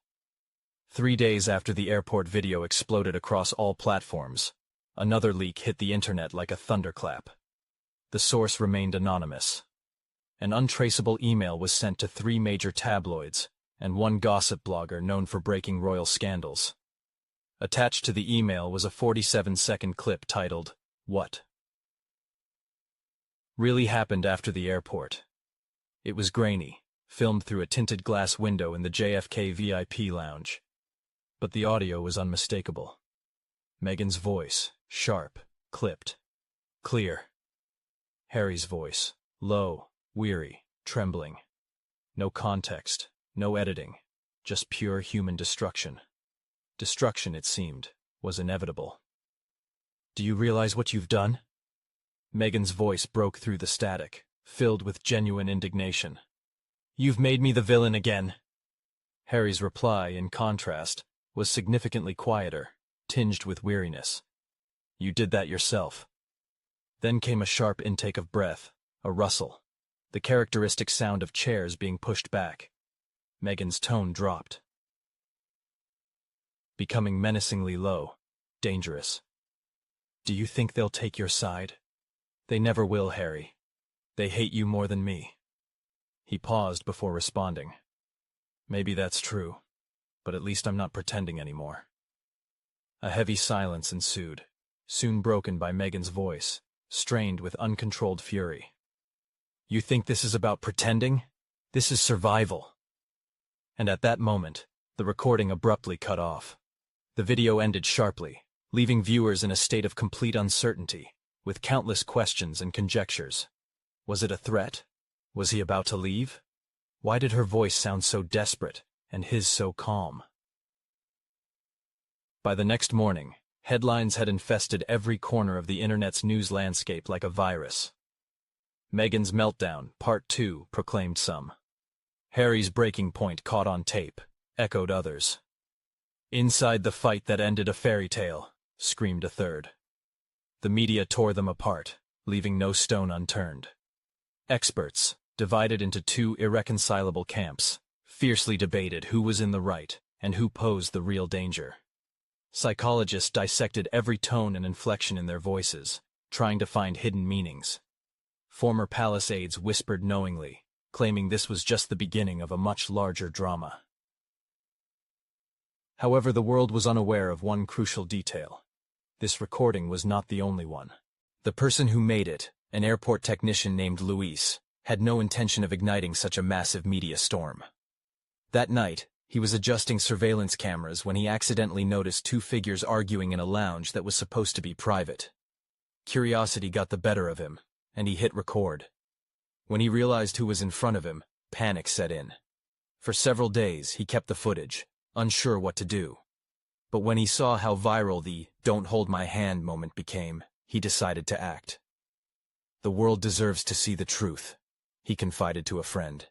3 days after the airport video exploded across all platforms, another leak hit the internet like a thunderclap. The source remained anonymous. An untraceable email was sent to 3 major tabloids and one gossip blogger known for breaking royal scandals. Attached to the email was a 47-second clip titled, "What really happened after the airport?" It was grainy, filmed through a tinted glass window in the JFK VIP lounge. But the audio was unmistakable. Meghan's voice, sharp, clipped, clear. Harry's voice, low, weary, trembling. No context, no editing, just pure human destruction. Destruction, it seemed, was inevitable. "Do you realize what you've done?" Meghan's voice broke through the static, filled with genuine indignation. "You've made me the villain again." Harry's reply, in contrast, was significantly quieter, tinged with weariness. "You did that yourself." Then came a sharp intake of breath, a rustle, the characteristic sound of chairs being pushed back. Meghan's tone dropped, becoming menacingly low, dangerous. "Do you think they'll take your side?" "They never will, Harry. They hate you more than me." He paused before responding. "Maybe that's true, but at least I'm not pretending anymore." A heavy silence ensued, soon broken by Meghan's voice, strained with uncontrolled fury. "You think this is about pretending? This is survival." And at that moment, the recording abruptly cut off. The video ended sharply, leaving viewers in a state of complete uncertainty, with countless questions and conjectures. Was it a threat? Was he about to leave? Why did her voice sound so desperate, and his so calm? By the next morning, headlines had infested every corner of the internet's news landscape like a virus. Meghan's meltdown, Part 2, proclaimed some. Harry's breaking point caught on tape, echoed others. Inside the fight that ended a fairy tale, screamed a third. The media tore them apart, leaving no stone unturned. Experts, divided into 2 irreconcilable camps, fiercely debated who was in the right and who posed the real danger. Psychologists dissected every tone and inflection in their voices, trying to find hidden meanings. Former palace aides whispered knowingly, claiming this was just the beginning of a much larger drama. However, the world was unaware of one crucial detail. This recording was not the only one. The person who made it, an airport technician named Luis, had no intention of igniting such a massive media storm. That night, he was adjusting surveillance cameras when he accidentally noticed 2 figures arguing in a lounge that was supposed to be private. Curiosity got the better of him, and he hit record. When he realized who was in front of him, panic set in. For several days, he kept the footage, unsure what to do. But when he saw how viral the "don't hold my hand" moment became, he decided to act. "The world deserves to see the truth," he confided to a friend.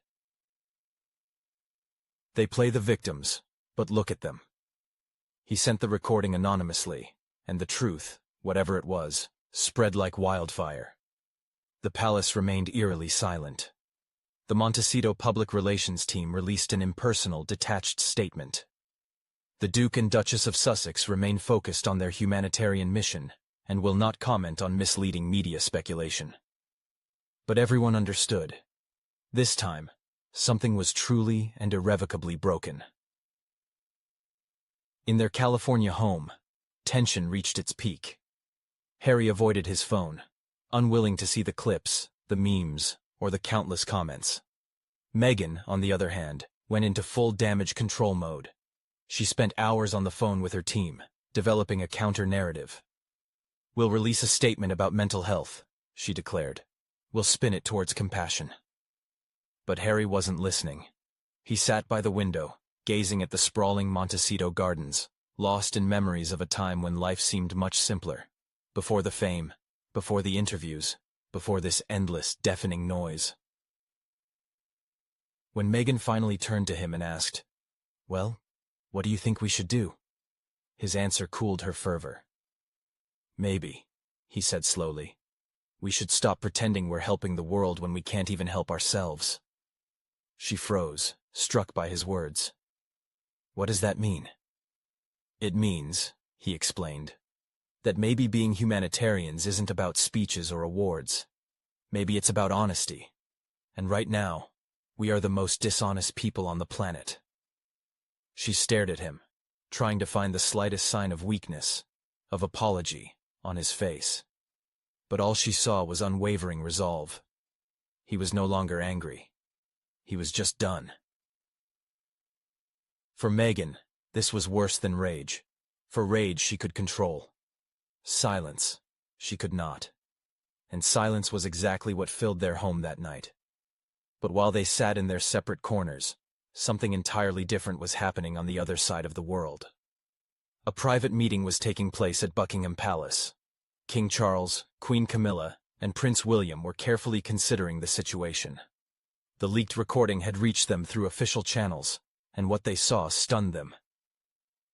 "They play the victims, but look at them." He sent the recording anonymously, and the truth, whatever it was, spread like wildfire. The palace remained eerily silent. The Montecito public relations team released an impersonal, detached statement. The Duke and Duchess of Sussex remain focused on their humanitarian mission and will not comment on misleading media speculation. But everyone understood. This time, something was truly and irrevocably broken. In their California home, tension reached its peak. Harry avoided his phone, unwilling to see the clips, the memes, or the countless comments. Meghan, on the other hand, went into full damage control mode. She spent hours on the phone with her team, developing a counter-narrative. "We'll release a statement about mental health," she declared. "We'll spin it towards compassion." But Harry wasn't listening. He sat by the window, gazing at the sprawling Montecito gardens, lost in memories of a time when life seemed much simpler. Before the fame, before the interviews, before this endless, deafening noise. When Meghan finally turned to him and asked, "Well, what do you think we should do?" his answer cooled her fervor. "Maybe," he said slowly, "we should stop pretending we're helping the world when we can't even help ourselves." She froze, struck by his words. "What does that mean?" "It means," he explained, "that maybe being humanitarians isn't about speeches or awards. Maybe it's about honesty. And right now, we are the most dishonest people on the planet." She stared at him, trying to find the slightest sign of weakness, of apology, on his face. But all she saw was unwavering resolve. He was no longer angry. He was just done. For Meghan, this was worse than rage. For rage she could control. Silence, she could not. And silence was exactly what filled their home that night. But while they sat in their separate corners, something entirely different was happening on the other side of the world. A private meeting was taking place at Buckingham Palace. King Charles, Queen Camilla, and Prince William were carefully considering the situation. The leaked recording had reached them through official channels, and what they saw stunned them.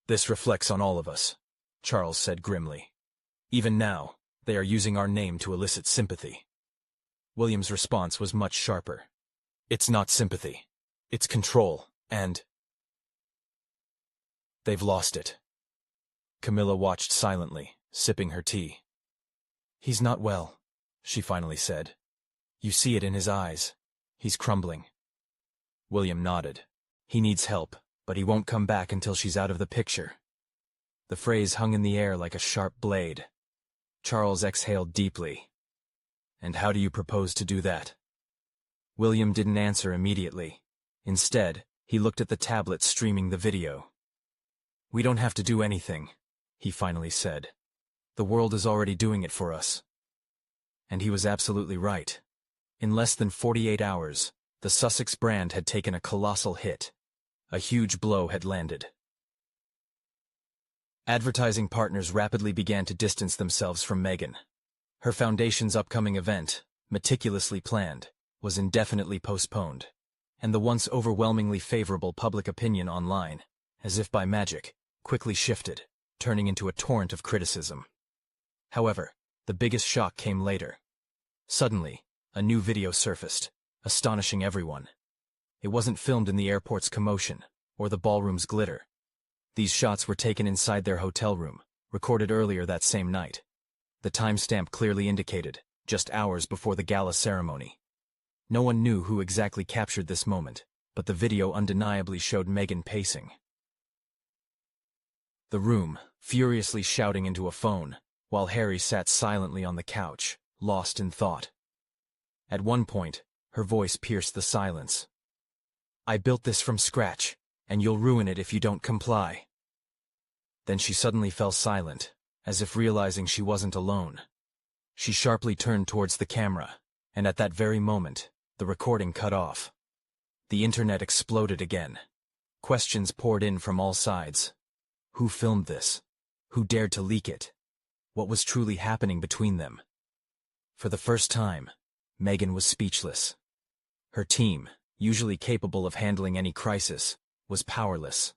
"This reflects on all of us," Charles said grimly. "Even now, they are using our name to elicit sympathy." William's response was much sharper. "It's not sympathy. It's control, and they've lost it." Camilla watched silently, sipping her tea. "He's not well," she finally said. "You see it in his eyes. He's crumbling." William nodded. "He needs help, but he won't come back until she's out of the picture." The phrase hung in the air like a sharp blade. Charles exhaled deeply. "And how do you propose to do that?" William didn't answer immediately. Instead, he looked at the tablet streaming the video. "We don't have to do anything," he finally said. "The world is already doing it for us." And he was absolutely right. In less than 48 hours, the Sussex brand had taken a colossal hit. A huge blow had landed. Advertising partners rapidly began to distance themselves from Meghan. Her foundation's upcoming event, meticulously planned, was indefinitely postponed, and the once overwhelmingly favorable public opinion online, as if by magic, quickly shifted, turning into a torrent of criticism. However, the biggest shock came later. Suddenly, a new video surfaced, astonishing everyone. It wasn't filmed in the airport's commotion, or the ballroom's glitter. These shots were taken inside their hotel room, recorded earlier that same night. The timestamp clearly indicated, just hours before the gala ceremony. No one knew who exactly captured this moment, but the video undeniably showed Meghan pacing the room, furiously shouting into a phone, while Harry sat silently on the couch, lost in thought. At one point, her voice pierced the silence. "I built this from scratch, and you'll ruin it if you don't comply." Then she suddenly fell silent, as if realizing she wasn't alone. She sharply turned towards the camera, and at that very moment, the recording cut off. The internet exploded again. Questions poured in from all sides. Who filmed this? Who dared to leak it? What was truly happening between them? For the first time, Meghan was speechless. Her team, usually capable of handling any crisis, was powerless.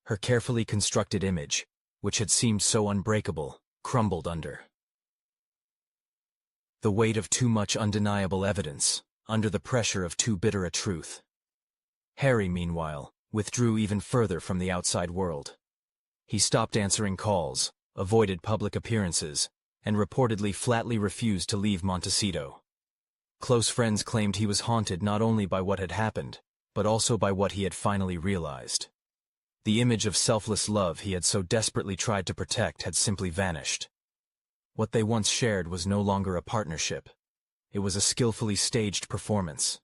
Her carefully constructed image, which had seemed so unbreakable, crumbled under the weight of too much undeniable evidence, under the pressure of too bitter a truth. Harry, meanwhile, withdrew even further from the outside world. He stopped answering calls, avoided public appearances, and reportedly flatly refused to leave Montecito. Close friends claimed he was haunted not only by what had happened, but also by what he had finally realized. The image of selfless love he had so desperately tried to protect had simply vanished. What they once shared was no longer a partnership. It was a skillfully staged performance.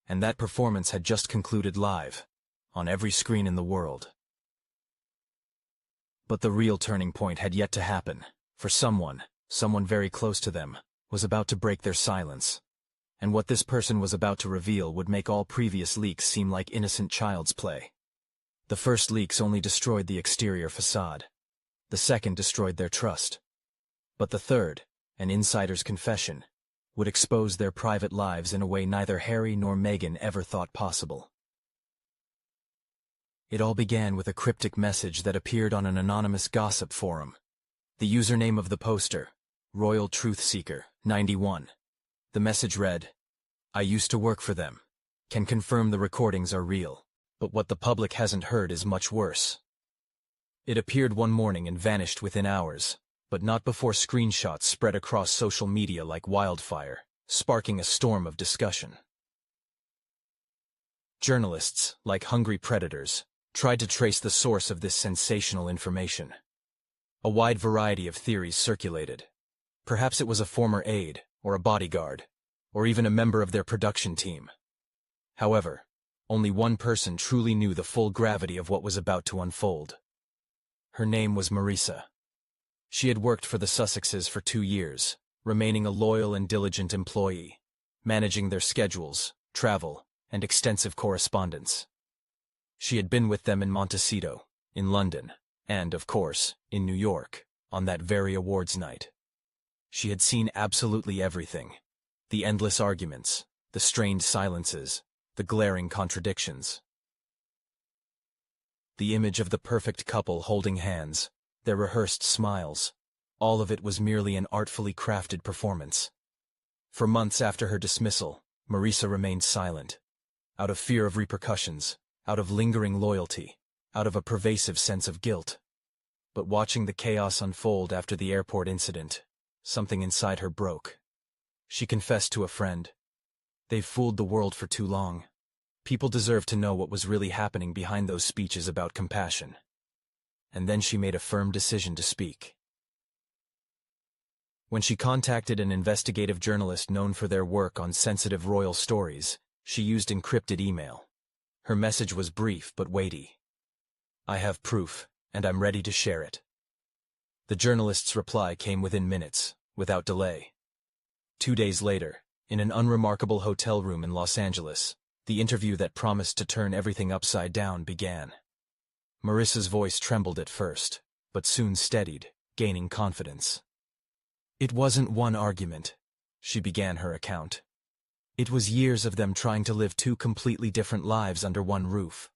And that performance had just concluded live, on every screen in the world. But the real turning point had yet to happen, for someone very close to them, was about to break their silence. And what this person was about to reveal would make all previous leaks seem like innocent child's play. The first leaks only destroyed the exterior facade. The second destroyed their trust. But the third, an insider's confession, would expose their private lives in a way neither Harry nor Meghan ever thought possible. It all began with a cryptic message that appeared on an anonymous gossip forum. The username of the poster, Royal Truth Seeker, 91. The message read, "I used to work for them. Can confirm the recordings are real, but what the public hasn't heard is much worse." It appeared one morning and vanished within hours, but not before screenshots spread across social media like wildfire, sparking a storm of discussion. Journalists, like hungry predators, tried to trace the source of this sensational information. A wide variety of theories circulated. Perhaps it was a former aide, or a bodyguard, or even a member of their production team. However, only one person truly knew the full gravity of what was about to unfold. Her name was Marisa. She had worked for the Sussexes for 2 years, remaining a loyal and diligent employee, managing their schedules, travel, and extensive correspondence. She had been with them in Montecito, in London, and, of course, in New York, on that very awards night. She had seen absolutely everything. The endless arguments, the strained silences, the glaring contradictions. The image of the perfect couple holding hands, their rehearsed smiles, all of it was merely an artfully crafted performance. For months after her dismissal, Marisa remained silent, out of fear of repercussions, out of lingering loyalty, out of a pervasive sense of guilt. But watching the chaos unfold after the airport incident, something inside her broke. She confessed to a friend, "They've fooled the world for too long. People deserve to know what was really happening behind those speeches about compassion." And then she made a firm decision to speak. When she contacted an investigative journalist known for their work on sensitive royal stories, she used encrypted email. Her message was brief but weighty. "I have proof, and I'm ready to share it." The journalist's reply came within minutes, without delay. 2 days later, in an unremarkable hotel room in Los Angeles, the interview that promised to turn everything upside down began. Marissa's voice trembled at first, but soon steadied, gaining confidence. "It wasn't one argument," she began her account. "It was years of them trying to live 2 completely different lives under one roof.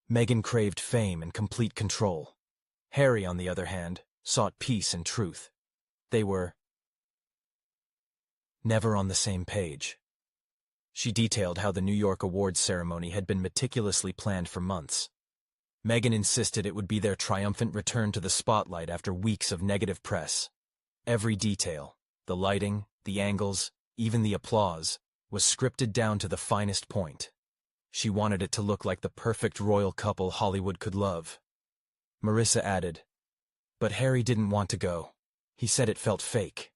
Meghan craved fame and complete control. Harry, on the other hand, sought peace and truth. They were never on the same page." She detailed how the New York awards ceremony had been meticulously planned for months. Meghan insisted it would be their triumphant return to the spotlight after weeks of negative press. Every detail, the lighting, the angles, even the applause, was scripted down to the finest point. She wanted it to look like the perfect royal couple Hollywood could love. Marissa added, "But Harry didn't want to go. He said it felt fake."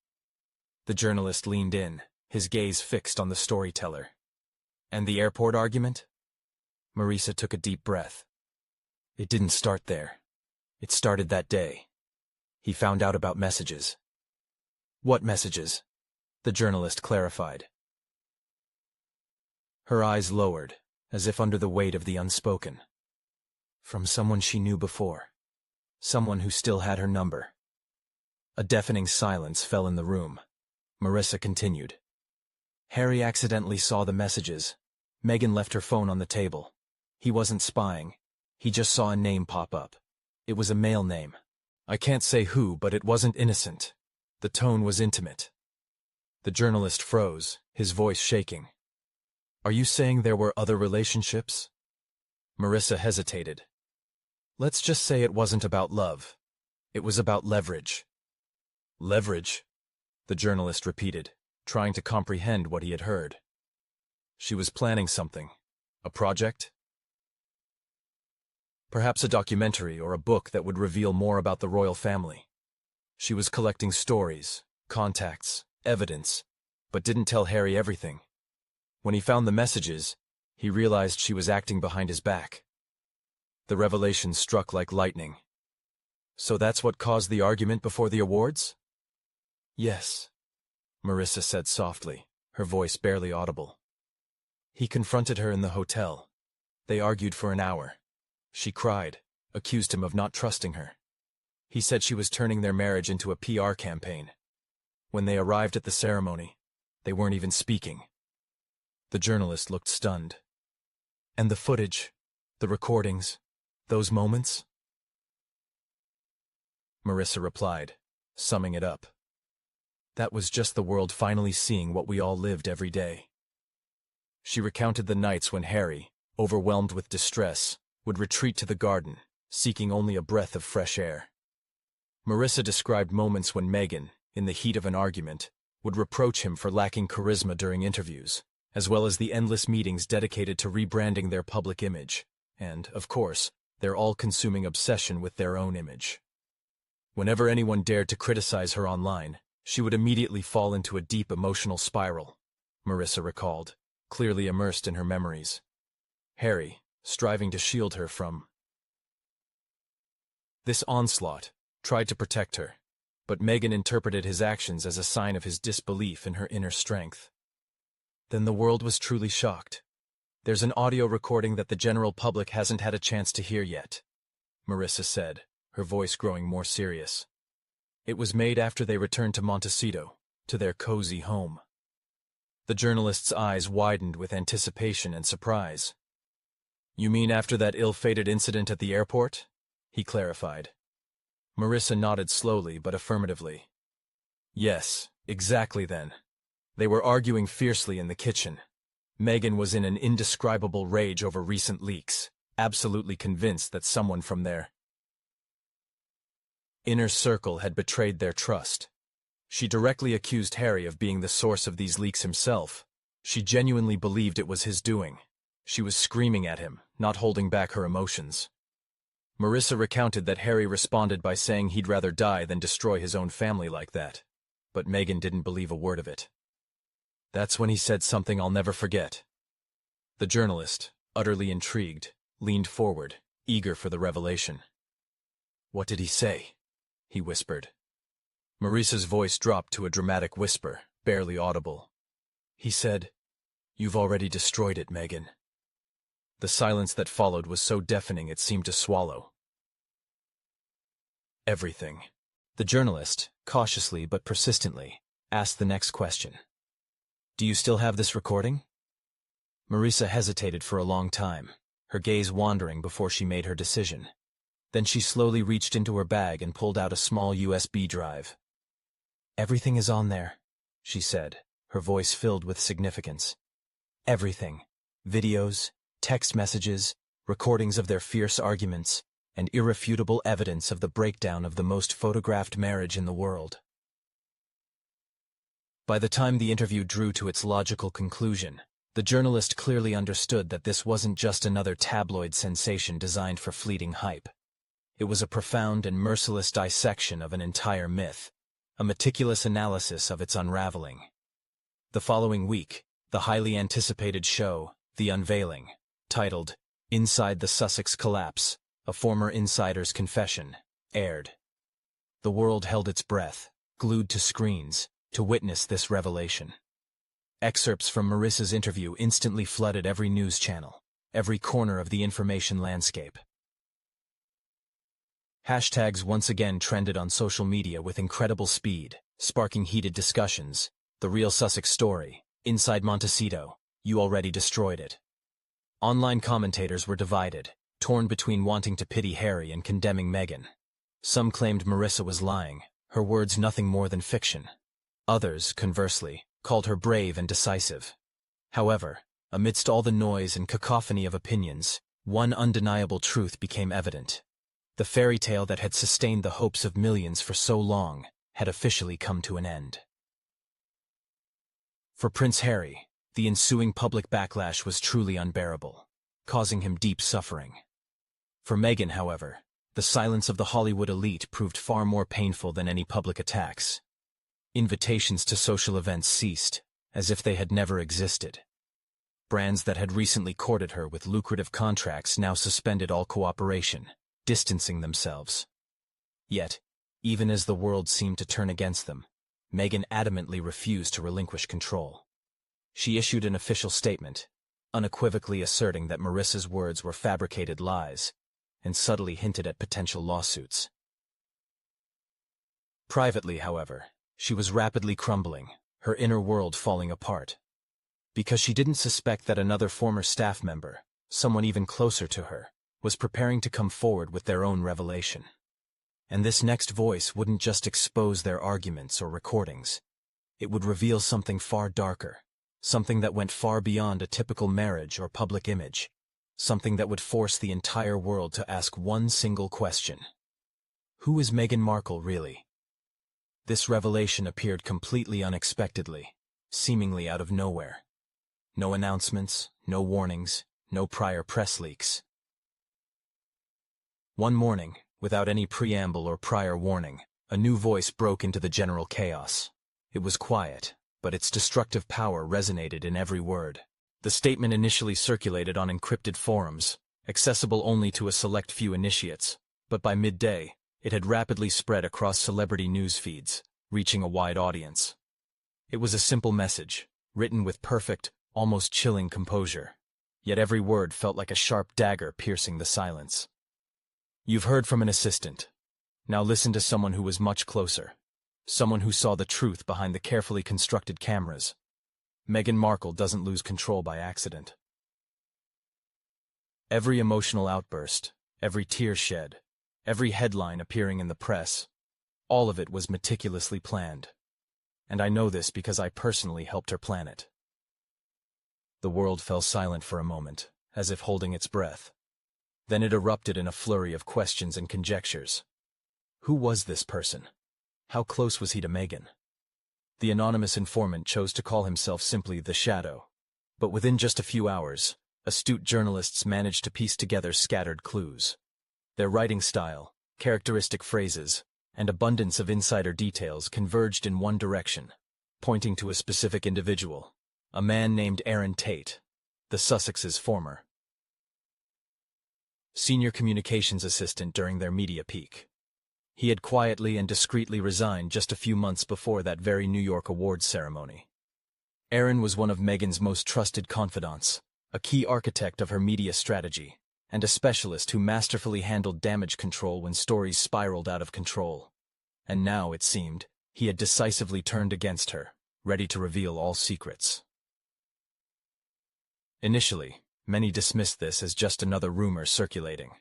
The journalist leaned in, his gaze fixed on the storyteller. "And the airport argument?" Marissa took a deep breath. "It didn't start there. It started that day. He found out about messages." "What messages?" the journalist clarified. Her eyes lowered, as if under the weight of the unspoken. "From someone she knew before. Someone who still had her number." A deafening silence fell in the room. Marissa continued. "Harry accidentally saw the messages. Meghan left her phone on the table. He wasn't spying. He just saw a name pop up. It was a male name. I can't say who, but it wasn't innocent. The tone was intimate." The journalist froze, his voice shaking. Are you saying there were other relationships? Marissa hesitated. Let's just say it wasn't about love. It was about leverage. Leverage? The journalist repeated, trying to comprehend what he had heard. She was planning something. A project? Perhaps a documentary or a book that would reveal more about the royal family. She was collecting stories, contacts, evidence, but didn't tell Harry everything. When he found the messages, he realized she was acting behind his back. The revelation struck like lightning. So that's what caused the argument before the awards? Yes, Marissa said softly, her voice barely audible. He confronted her in the hotel. They argued for an hour. She cried, accused him of not trusting her. He said she was turning their marriage into a PR campaign. When they arrived at the ceremony, they weren't even speaking. The journalist looked stunned. And the footage, the recordings, those moments? Marissa replied, summing it up. That was just the world finally seeing what we all lived every day. She recounted the nights when Harry, overwhelmed with distress, would retreat to the garden, seeking only a breath of fresh air. Marissa described moments when Meghan, in the heat of an argument, would reproach him for lacking charisma during interviews, as well as the endless meetings dedicated to rebranding their public image, and, of course, their all-consuming obsession with their own image. Whenever anyone dared to criticize her online, she would immediately fall into a deep emotional spiral, Marissa recalled, clearly immersed in her memories. Harry, striving to shield her from this onslaught, tried to protect her, but Meghan interpreted his actions as a sign of his disbelief in her inner strength. Then the world was truly shocked. There's an audio recording that the general public hasn't had a chance to hear yet, Marissa said, her voice growing more serious. It was made after they returned to Montecito, to their cozy home. The journalist's eyes widened with anticipation and surprise. You mean after that ill-fated incident at the airport? He clarified. Marissa nodded slowly but affirmatively. Yes, exactly then. They were arguing fiercely in the kitchen. Meghan was in an indescribable rage over recent leaks, absolutely convinced that someone from their inner circle had betrayed their trust. She directly accused Harry of being the source of these leaks himself. She genuinely believed it was his doing. She was screaming at him, not holding back her emotions. Marissa recounted that Harry responded by saying he'd rather die than destroy his own family like that. But Meghan didn't believe a word of it. That's when he said something I'll never forget. The journalist, utterly intrigued, leaned forward, eager for the revelation. What did he say? He whispered. Marissa's voice dropped to a dramatic whisper, barely audible. He said, "You've already destroyed it, Meghan." The silence that followed was so deafening it seemed to swallow everything. The journalist, cautiously but persistently, asked the next question. Do you still have this recording? Marissa hesitated for a long time, her gaze wandering before she made her decision. Then she slowly reached into her bag and pulled out a small USB drive. Everything is on there, she said, her voice filled with significance. Everything. Videos, text messages, recordings of their fierce arguments, and irrefutable evidence of the breakdown of the most photographed marriage in the world. By the time the interview drew to its logical conclusion, the journalist clearly understood that this wasn't just another tabloid sensation designed for fleeting hype. It was a profound and merciless dissection of an entire myth, a meticulous analysis of its unraveling. The following week, the highly anticipated show, The Unveiling, titled Inside the Sussex Collapse, A Former Insider's Confession, aired. The world held its breath, glued to screens, to witness this revelation. Excerpts from Marissa's interview instantly flooded every news channel, every corner of the information landscape. Hashtags once again trended on social media with incredible speed, sparking heated discussions. The real Sussex story, inside Montecito, you already destroyed it. Online commentators were divided, torn between wanting to pity Harry and condemning Meghan. Some claimed Marissa was lying, her words nothing more than fiction. Others, conversely, called her brave and decisive. However, Amidst all the noise and cacophony of opinions, one undeniable truth became evident. The fairy tale that had sustained the hopes of millions for so long had officially come to an end. For Prince Harry, the ensuing public backlash was truly unbearable, causing him deep suffering. For Meghan, however, the silence of the Hollywood elite proved far more painful than any public attacks. Invitations to social events ceased, as if they had never existed. Brands that had recently courted her with lucrative contracts now suspended all cooperation, distancing themselves. Yet, even as the world seemed to turn against them, Meghan adamantly refused to relinquish control. She issued an official statement, unequivocally asserting that Marissa's words were fabricated lies, and subtly hinted at potential lawsuits. Privately, however, she was rapidly crumbling, her inner world falling apart. Because she didn't suspect that another former staff member, someone even closer to her, was preparing to come forward with their own revelation. And this next voice wouldn't just expose their arguments or recordings. It would reveal something far darker, something that went far beyond a typical marriage or public image, something that would force the entire world to ask one single question. Who is Meghan Markle really? This revelation appeared completely unexpectedly, seemingly out of nowhere. No announcements, no warnings, no prior press leaks. One morning, without any preamble or prior warning, a new voice broke into the general chaos. It was quiet, but its destructive power resonated in every word. The statement initially circulated on encrypted forums, accessible only to a select few initiates, but by midday, it had rapidly spread across celebrity news feeds, reaching a wide audience. It was a simple message, written with perfect, almost chilling composure, yet every word felt like a sharp dagger piercing the silence. You've heard from an assistant. Now listen to someone who was much closer. Someone who saw the truth behind the carefully constructed cameras. Meghan Markle doesn't lose control by accident. Every emotional outburst, every tear shed, every headline appearing in the press, all of it was meticulously planned. And I know this because I personally helped her plan it. The world fell silent for a moment, as if holding its breath. Then it erupted in a flurry of questions and conjectures. Who was this person? How close was he to Meghan? The anonymous informant chose to call himself simply The Shadow. But within just a few hours, astute journalists managed to piece together scattered clues. Their writing style, characteristic phrases, and abundance of insider details converged in one direction, pointing to a specific individual, a man named Aaron Tate, the Sussex's former senior communications assistant during their media peak. He had quietly and discreetly resigned just a few months before that very New York awards ceremony. Aaron was one of Meghan's most trusted confidants, a key architect of her media strategy, and a specialist who masterfully handled damage control when stories spiraled out of control. And now, it seemed, he had decisively turned against her, ready to reveal all secrets. Initially, many dismissed this as just another rumor circulating.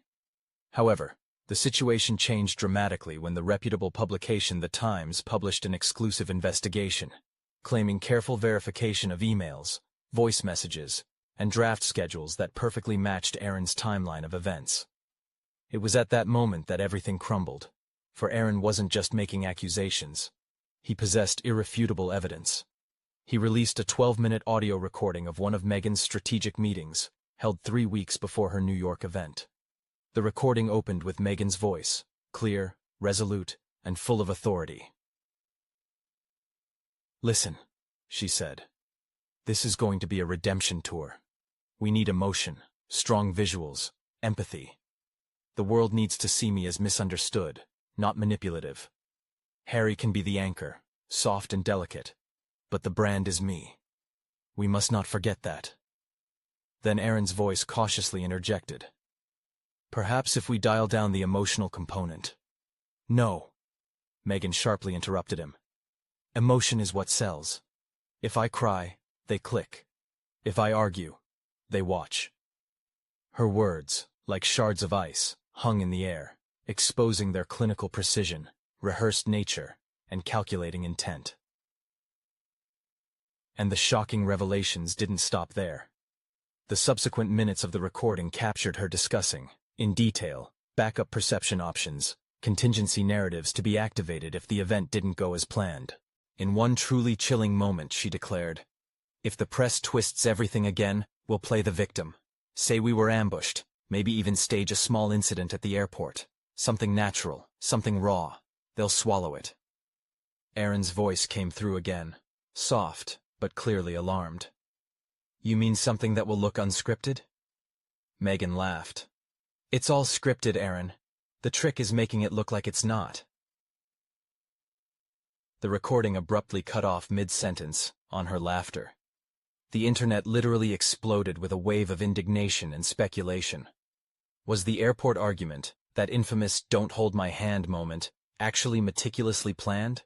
However, the situation changed dramatically when the reputable publication The Times published an exclusive investigation, claiming careful verification of emails, voice messages, and draft schedules that perfectly matched Aaron's timeline of events. It was at that moment that everything crumbled, for Aaron wasn't just making accusations. He possessed irrefutable evidence. He released a 12-minute audio recording of one of Meghan's strategic meetings, held 3 weeks before her New York event. The recording opened with Meghan's voice, clear, resolute, and full of authority. "Listen," she said. "This is going to be a redemption tour. We need emotion, strong visuals, empathy. The world needs to see me as misunderstood, not manipulative. Harry can be the anchor, soft and delicate, but the brand is me. We must not forget that." Then Aaron's voice cautiously interjected. "Perhaps if we dial down the emotional component." "No," Meghan sharply interrupted him. "Emotion is what sells. If I cry, they click. If I argue, they watch." Her words, like shards of ice, hung in the air, exposing their clinical precision, rehearsed nature, and calculating intent. And the shocking revelations didn't stop there. The subsequent minutes of the recording captured her discussing, in detail, backup perception options, contingency narratives to be activated if the event didn't go as planned. In one truly chilling moment, she declared, "If the press twists everything again, we'll play the victim. Say we were ambushed, maybe even stage a small incident at the airport. Something natural, something raw. They'll swallow it." Aaron's voice came through again, soft, but clearly alarmed. "You mean something that will look unscripted?" Meghan laughed. "It's all scripted, Aaron. The trick is making it look like it's not." The recording abruptly cut off mid-sentence, on her laughter. The internet literally exploded with a wave of indignation and speculation. Was the airport argument, that infamous "don't hold my hand" moment, actually meticulously planned?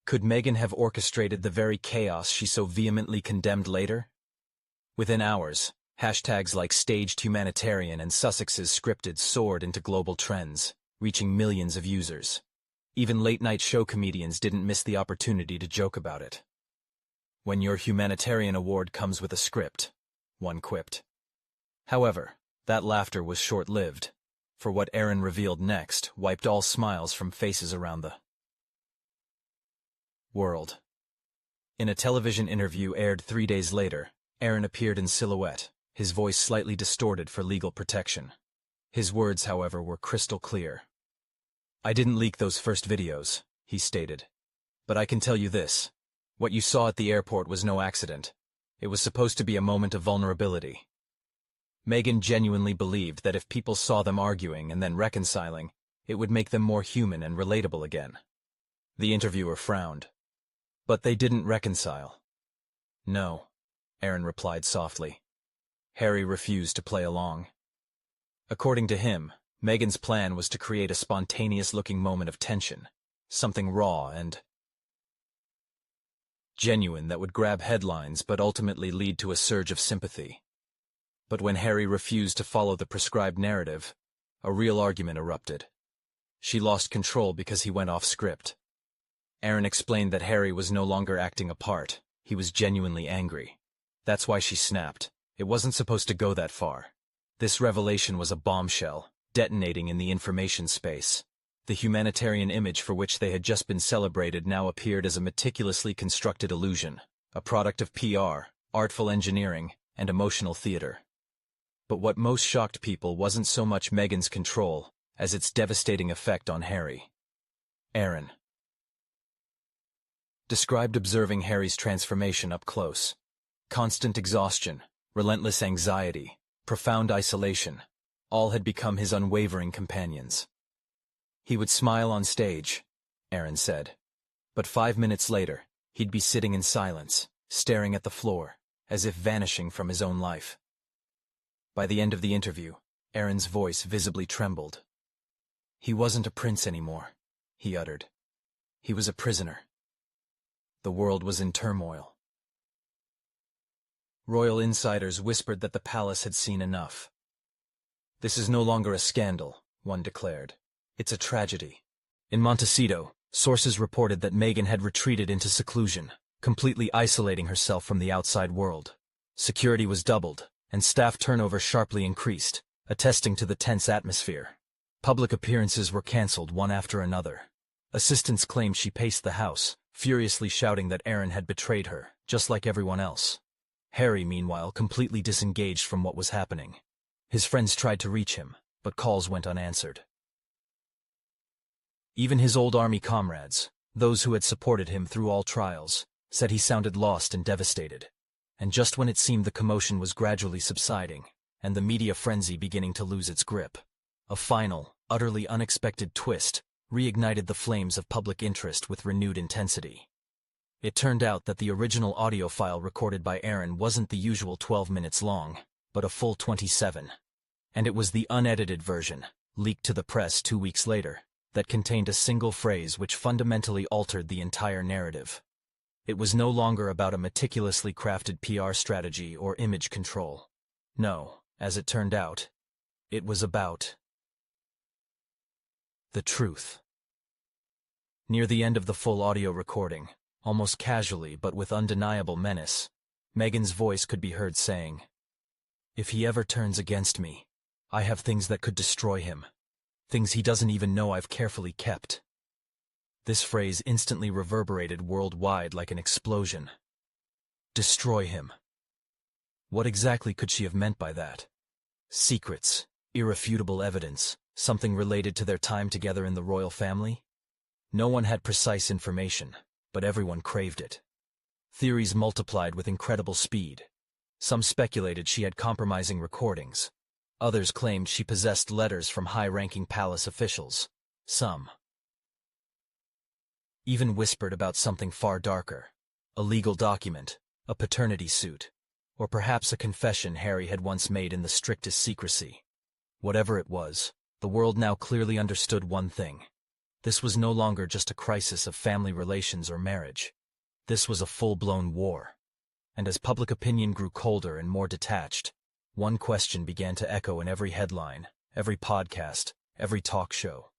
Could Meghan have orchestrated the very chaos she so vehemently condemned later? Within hours, hashtags like staged humanitarian and Sussex's scripted soared into global trends, reaching millions of users. Even late-night show comedians didn't miss the opportunity to joke about it. "When your humanitarian award comes with a script," one quipped. However, that laughter was short-lived, for what Aaron revealed next wiped all smiles from faces around the world. In a television interview aired 3 days later, Aaron appeared in silhouette, his voice slightly distorted for legal protection. His words, however, were crystal clear. "I didn't leak those first videos," he stated. "But I can tell you this. What you saw at the airport was no accident. It was supposed to be a moment of vulnerability." Meghan genuinely believed that if people saw them arguing and then reconciling, it would make them more human and relatable again. The interviewer frowned. "But they didn't reconcile." "No," Aaron replied softly. "Harry refused to play along." According to him, Meghan's plan was to create a spontaneous-looking moment of tension, something raw and genuine that would grab headlines but ultimately lead to a surge of sympathy. But when Harry refused to follow the prescribed narrative, a real argument erupted. She lost control because he went off script. Aaron explained that Harry was no longer acting a part. He was genuinely angry. That's why she snapped. It wasn't supposed to go that far. This revelation was a bombshell, detonating in the information space. The humanitarian image for which they had just been celebrated now appeared as a meticulously constructed illusion, a product of PR, artful engineering, and emotional theater. But what most shocked people wasn't so much Meghan's control as its devastating effect on Harry. Aaron described observing Harry's transformation up close. Constant exhaustion, relentless anxiety, profound isolation, all had become his unwavering companions. He would smile on stage, Aaron said, but 5 minutes later, he'd be sitting in silence, staring at the floor, as if vanishing from his own life. By the end of the interview, Aaron's voice visibly trembled. "He wasn't a prince anymore," he uttered. "He was a prisoner." The world was in turmoil. Royal insiders whispered that the palace had seen enough. "This is no longer a scandal," one declared. "It's a tragedy." In Montecito, sources reported that Meghan had retreated into seclusion, completely isolating herself from the outside world. Security was doubled, and staff turnover sharply increased, attesting to the tense atmosphere. Public appearances were cancelled one after another. Assistants claimed she paced the house, furiously shouting that Aaron had betrayed her, just like everyone else. Harry, meanwhile, completely disengaged from what was happening. His friends tried to reach him, but calls went unanswered. Even his old army comrades, those who had supported him through all trials, said he sounded lost and devastated. And just when it seemed the commotion was gradually subsiding, and the media frenzy beginning to lose its grip, a final, utterly unexpected twist reignited the flames of public interest with renewed intensity. It turned out that the original audio file recorded by Aaron wasn't the usual 12 minutes long, but a full 27. And it was the unedited version, leaked to the press 2 weeks later, that contained a single phrase which fundamentally altered the entire narrative. It was no longer about a meticulously crafted PR strategy or image control. No, as it turned out, it was about the truth. Near the end of the full audio recording, almost casually but with undeniable menace, Meghan's voice could be heard saying, If he ever turns against me, I have things that could destroy him. Things he doesn't even know I've carefully kept. This phrase instantly reverberated worldwide like an explosion. Destroy him. What exactly could she have meant by that? Secrets, irrefutable evidence, something related to their time together in the royal family? No one had precise information, but everyone craved it. Theories multiplied with incredible speed. Some speculated she had compromising recordings. Others claimed she possessed letters from high-ranking palace officials. Some even whispered about something far darker, a legal document, a paternity suit, or perhaps a confession Harry had once made in the strictest secrecy. Whatever it was, the world now clearly understood one thing. This was no longer just a crisis of family relations or marriage. This was a full-blown war. And as public opinion grew colder and more detached, one question began to echo in every headline, every podcast, every talk show.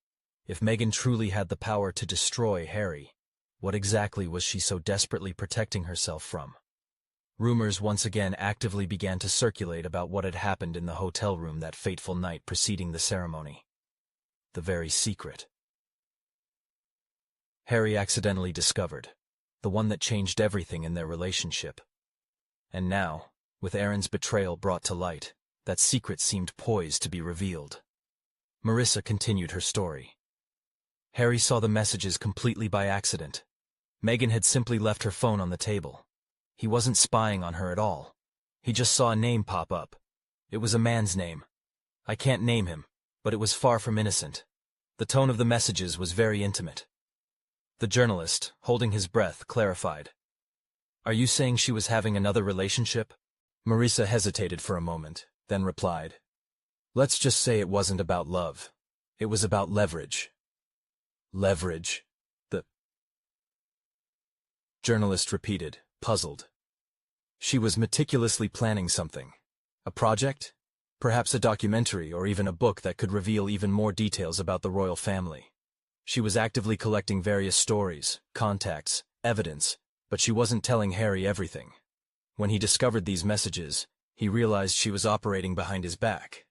If Meghan truly had the power to destroy Harry, what exactly was she so desperately protecting herself from? Rumors once again actively began to circulate about what had happened in the hotel room that fateful night preceding the ceremony. The very secret Harry accidentally discovered, the one that changed everything in their relationship. And now, with Aaron's betrayal brought to light, that secret seemed poised to be revealed. Marissa continued her story. Harry saw the messages completely by accident. Meghan had simply left her phone on the table. He wasn't spying on her at all. He just saw a name pop up. It was a man's name. I can't name him, but it was far from innocent. The tone of the messages was very intimate. The journalist, holding his breath, clarified. Are you saying she was having another relationship? Marissa hesitated for a moment, then replied. Let's just say it wasn't about love. It was about leverage. Leverage? The journalist repeated, puzzled. She was meticulously planning something. A project? Perhaps a documentary or even a book that could reveal even more details about the royal family. She was actively collecting various stories, contacts, evidence, but she wasn't telling Harry everything. When he discovered these messages, he realized she was operating behind his back.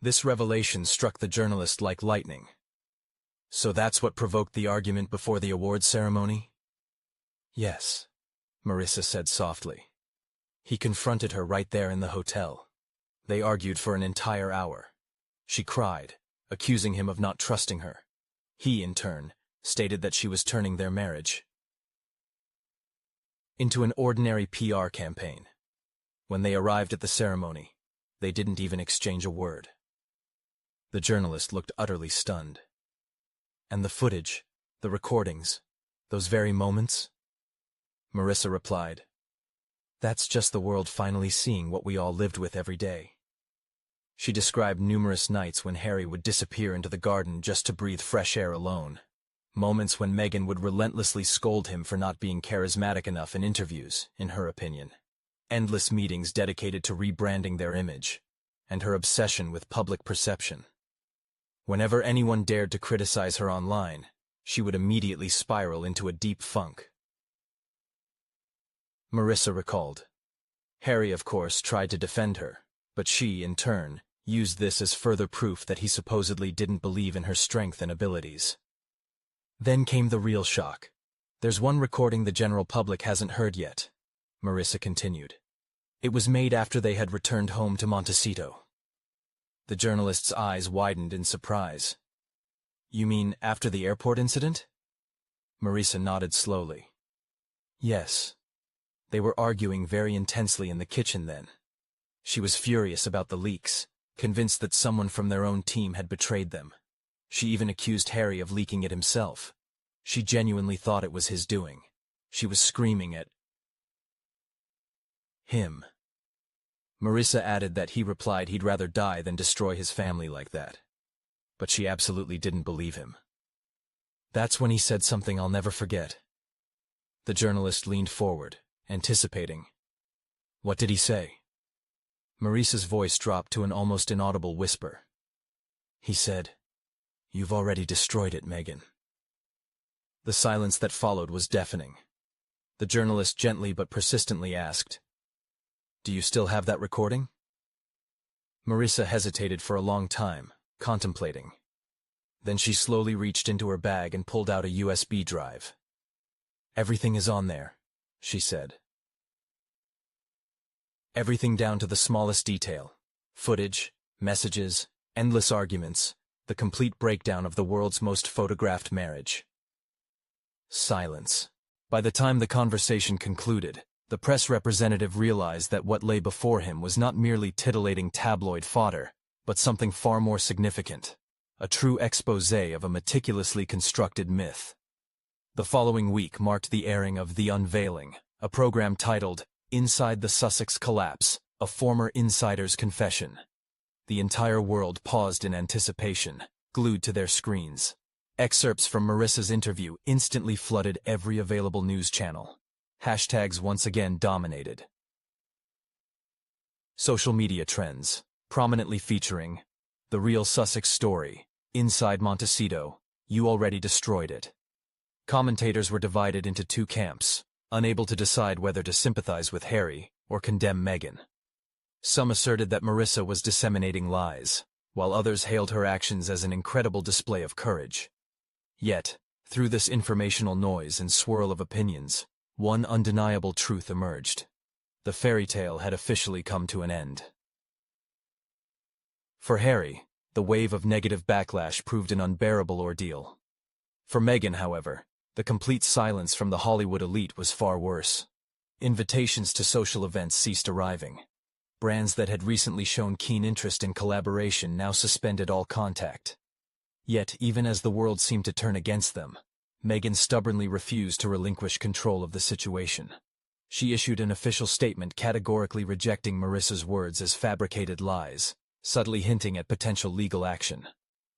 This revelation struck the journalist like lightning. So that's what provoked the argument before the awards ceremony? Yes, Marissa said softly. He confronted her right there in the hotel. They argued for an entire hour. She cried, accusing him of not trusting her. He, in turn, stated that she was turning their marriage into an ordinary PR campaign. When they arrived at the ceremony, they didn't even exchange a word. The journalist looked utterly stunned. And the footage, the recordings, those very moments? Marissa replied, That's just the world finally seeing what we all lived with every day. She described numerous nights when Harry would disappear into the garden just to breathe fresh air alone. Moments when Meghan would relentlessly scold him for not being charismatic enough in interviews, in her opinion. Endless meetings dedicated to rebranding their image, and her obsession with public perception. Whenever anyone dared to criticize her online, she would immediately spiral into a deep funk. Marissa recalled. Harry, of course, tried to defend her, but she, in turn, used this as further proof that he supposedly didn't believe in her strength and abilities. Then came the real shock. There's one recording the general public hasn't heard yet, Marissa continued. It was made after they had returned home to Montecito. The journalist's eyes widened in surprise. You mean after the airport incident? Marissa nodded slowly. Yes. They were arguing very intensely in the kitchen then. She was furious about the leaks, convinced that someone from their own team had betrayed them. She even accused Harry of leaking it himself. She genuinely thought it was his doing. She was screaming at him. Marissa added that he replied he'd rather die than destroy his family like that. But she absolutely didn't believe him. That's when he said something I'll never forget. The journalist leaned forward, anticipating. What did he say? Marissa's voice dropped to an almost inaudible whisper. He said, You've already destroyed it, Meghan. The silence that followed was deafening. The journalist gently but persistently asked, Do you still have that recording? Marissa hesitated for a long time, contemplating. Then she slowly reached into her bag and pulled out a USB drive. "Everything is on there," she said. Everything down to the smallest detail. Footage, messages, endless arguments, the complete breakdown of the world's most photographed marriage. Silence. By the time the conversation concluded, the press representative realized that what lay before him was not merely titillating tabloid fodder, but something far more significant. A true exposé of a meticulously constructed myth. The following week marked the airing of The Unveiling, a program titled Inside the Sussex Collapse, a former insider's confession. The entire world paused in anticipation, glued to their screens. Excerpts from Marissa's interview instantly flooded every available news channel. Hashtags once again dominated. Social media trends, prominently featuring The Real Sussex Story, Inside Montecito, You Already Destroyed It. Commentators were divided into two camps, unable to decide whether to sympathize with Harry or condemn Meghan. Some asserted that Marissa was disseminating lies, while others hailed her actions as an incredible display of courage. Yet, through this informational noise and swirl of opinions, one undeniable truth emerged. The fairy tale had officially come to an end. For Harry, the wave of negative backlash proved an unbearable ordeal. For Meghan, however, the complete silence from the Hollywood elite was far worse. Invitations to social events ceased arriving. Brands that had recently shown keen interest in collaboration now suspended all contact. Yet, even as the world seemed to turn against them, Meghan stubbornly refused to relinquish control of the situation. She issued an official statement categorically rejecting Marissa's words as fabricated lies, subtly hinting at potential legal action.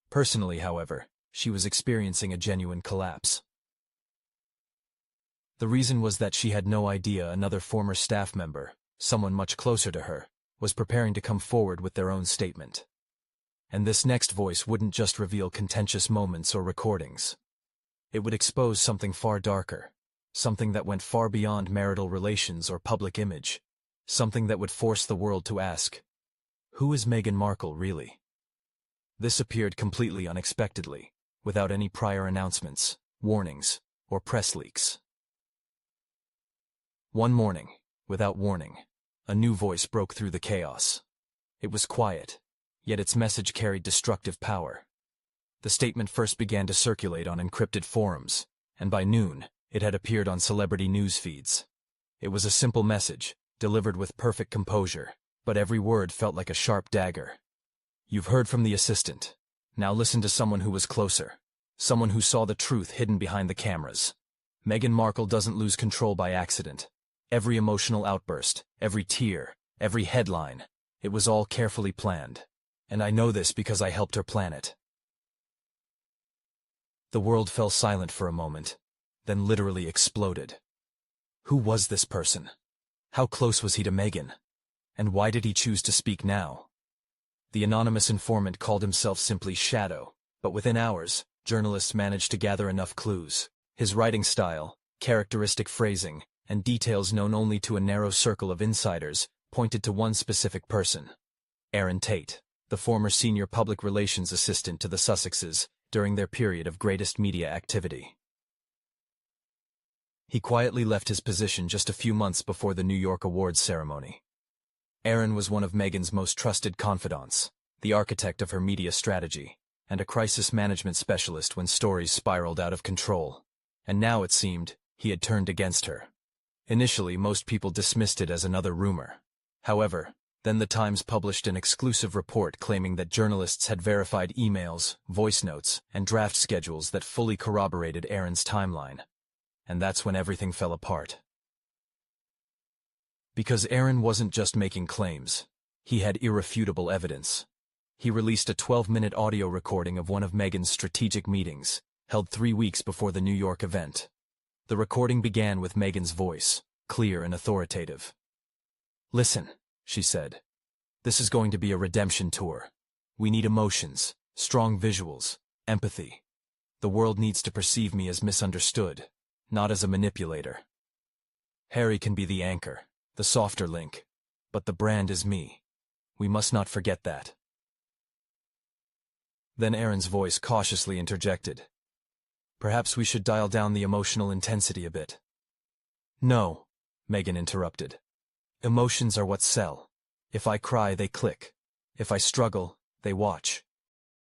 Personally, however, she was experiencing a genuine collapse. The reason was that she had no idea another former staff member, someone much closer to her, was preparing to come forward with their own statement. And this next voice wouldn't just reveal contentious moments or recordings. It would expose something far darker, something that went far beyond marital relations or public image, something that would force the world to ask, who is Meghan Markle really? This appeared completely unexpectedly, without any prior announcements, warnings, or press leaks. One morning, without warning, a new voice broke through the chaos. It was quiet, yet its message carried destructive power. The statement first began to circulate on encrypted forums, and by noon, it had appeared on celebrity news feeds. It was a simple message, delivered with perfect composure, but every word felt like a sharp dagger. You've heard from the assistant. Now listen to someone who was closer. Someone who saw the truth hidden behind the cameras. Meghan Markle doesn't lose control by accident. Every emotional outburst, every tear, every headline, it was all carefully planned. And I know this because I helped her plan it. The world fell silent for a moment, then literally exploded. Who was this person? How close was he to Meghan? And why did he choose to speak now? The anonymous informant called himself simply Shadow, but within hours, journalists managed to gather enough clues. His writing style, characteristic phrasing, and details known only to a narrow circle of insiders pointed to one specific person. Aaron Tate, the former senior public relations assistant to the Sussexes during their period of greatest media activity. He quietly left his position just a few months before the New York awards ceremony. Aaron was one of Meghan's most trusted confidants, the architect of her media strategy, and a crisis management specialist when stories spiraled out of control. And now, it seemed, he had turned against her. Initially, most people dismissed it as another rumor. However, then the Times published an exclusive report claiming that journalists had verified emails, voice notes, and draft schedules that fully corroborated Aaron's timeline. And that's when everything fell apart. Because Aaron wasn't just making claims, he had irrefutable evidence. He released a 12-minute audio recording of one of Meghan's strategic meetings, held 3 weeks before the New York event. The recording began with Meghan's voice, clear and authoritative. "Listen," she said. "This is going to be a redemption tour. We need emotions, strong visuals, empathy. The world needs to perceive me as misunderstood, not as a manipulator. Harry can be the anchor, the softer link, but the brand is me. We must not forget that. Then Aaron's voice cautiously interjected. Perhaps we should dial down the emotional intensity a bit. No, Meghan interrupted. Emotions are what sell. If I cry, they click. If I struggle, they watch.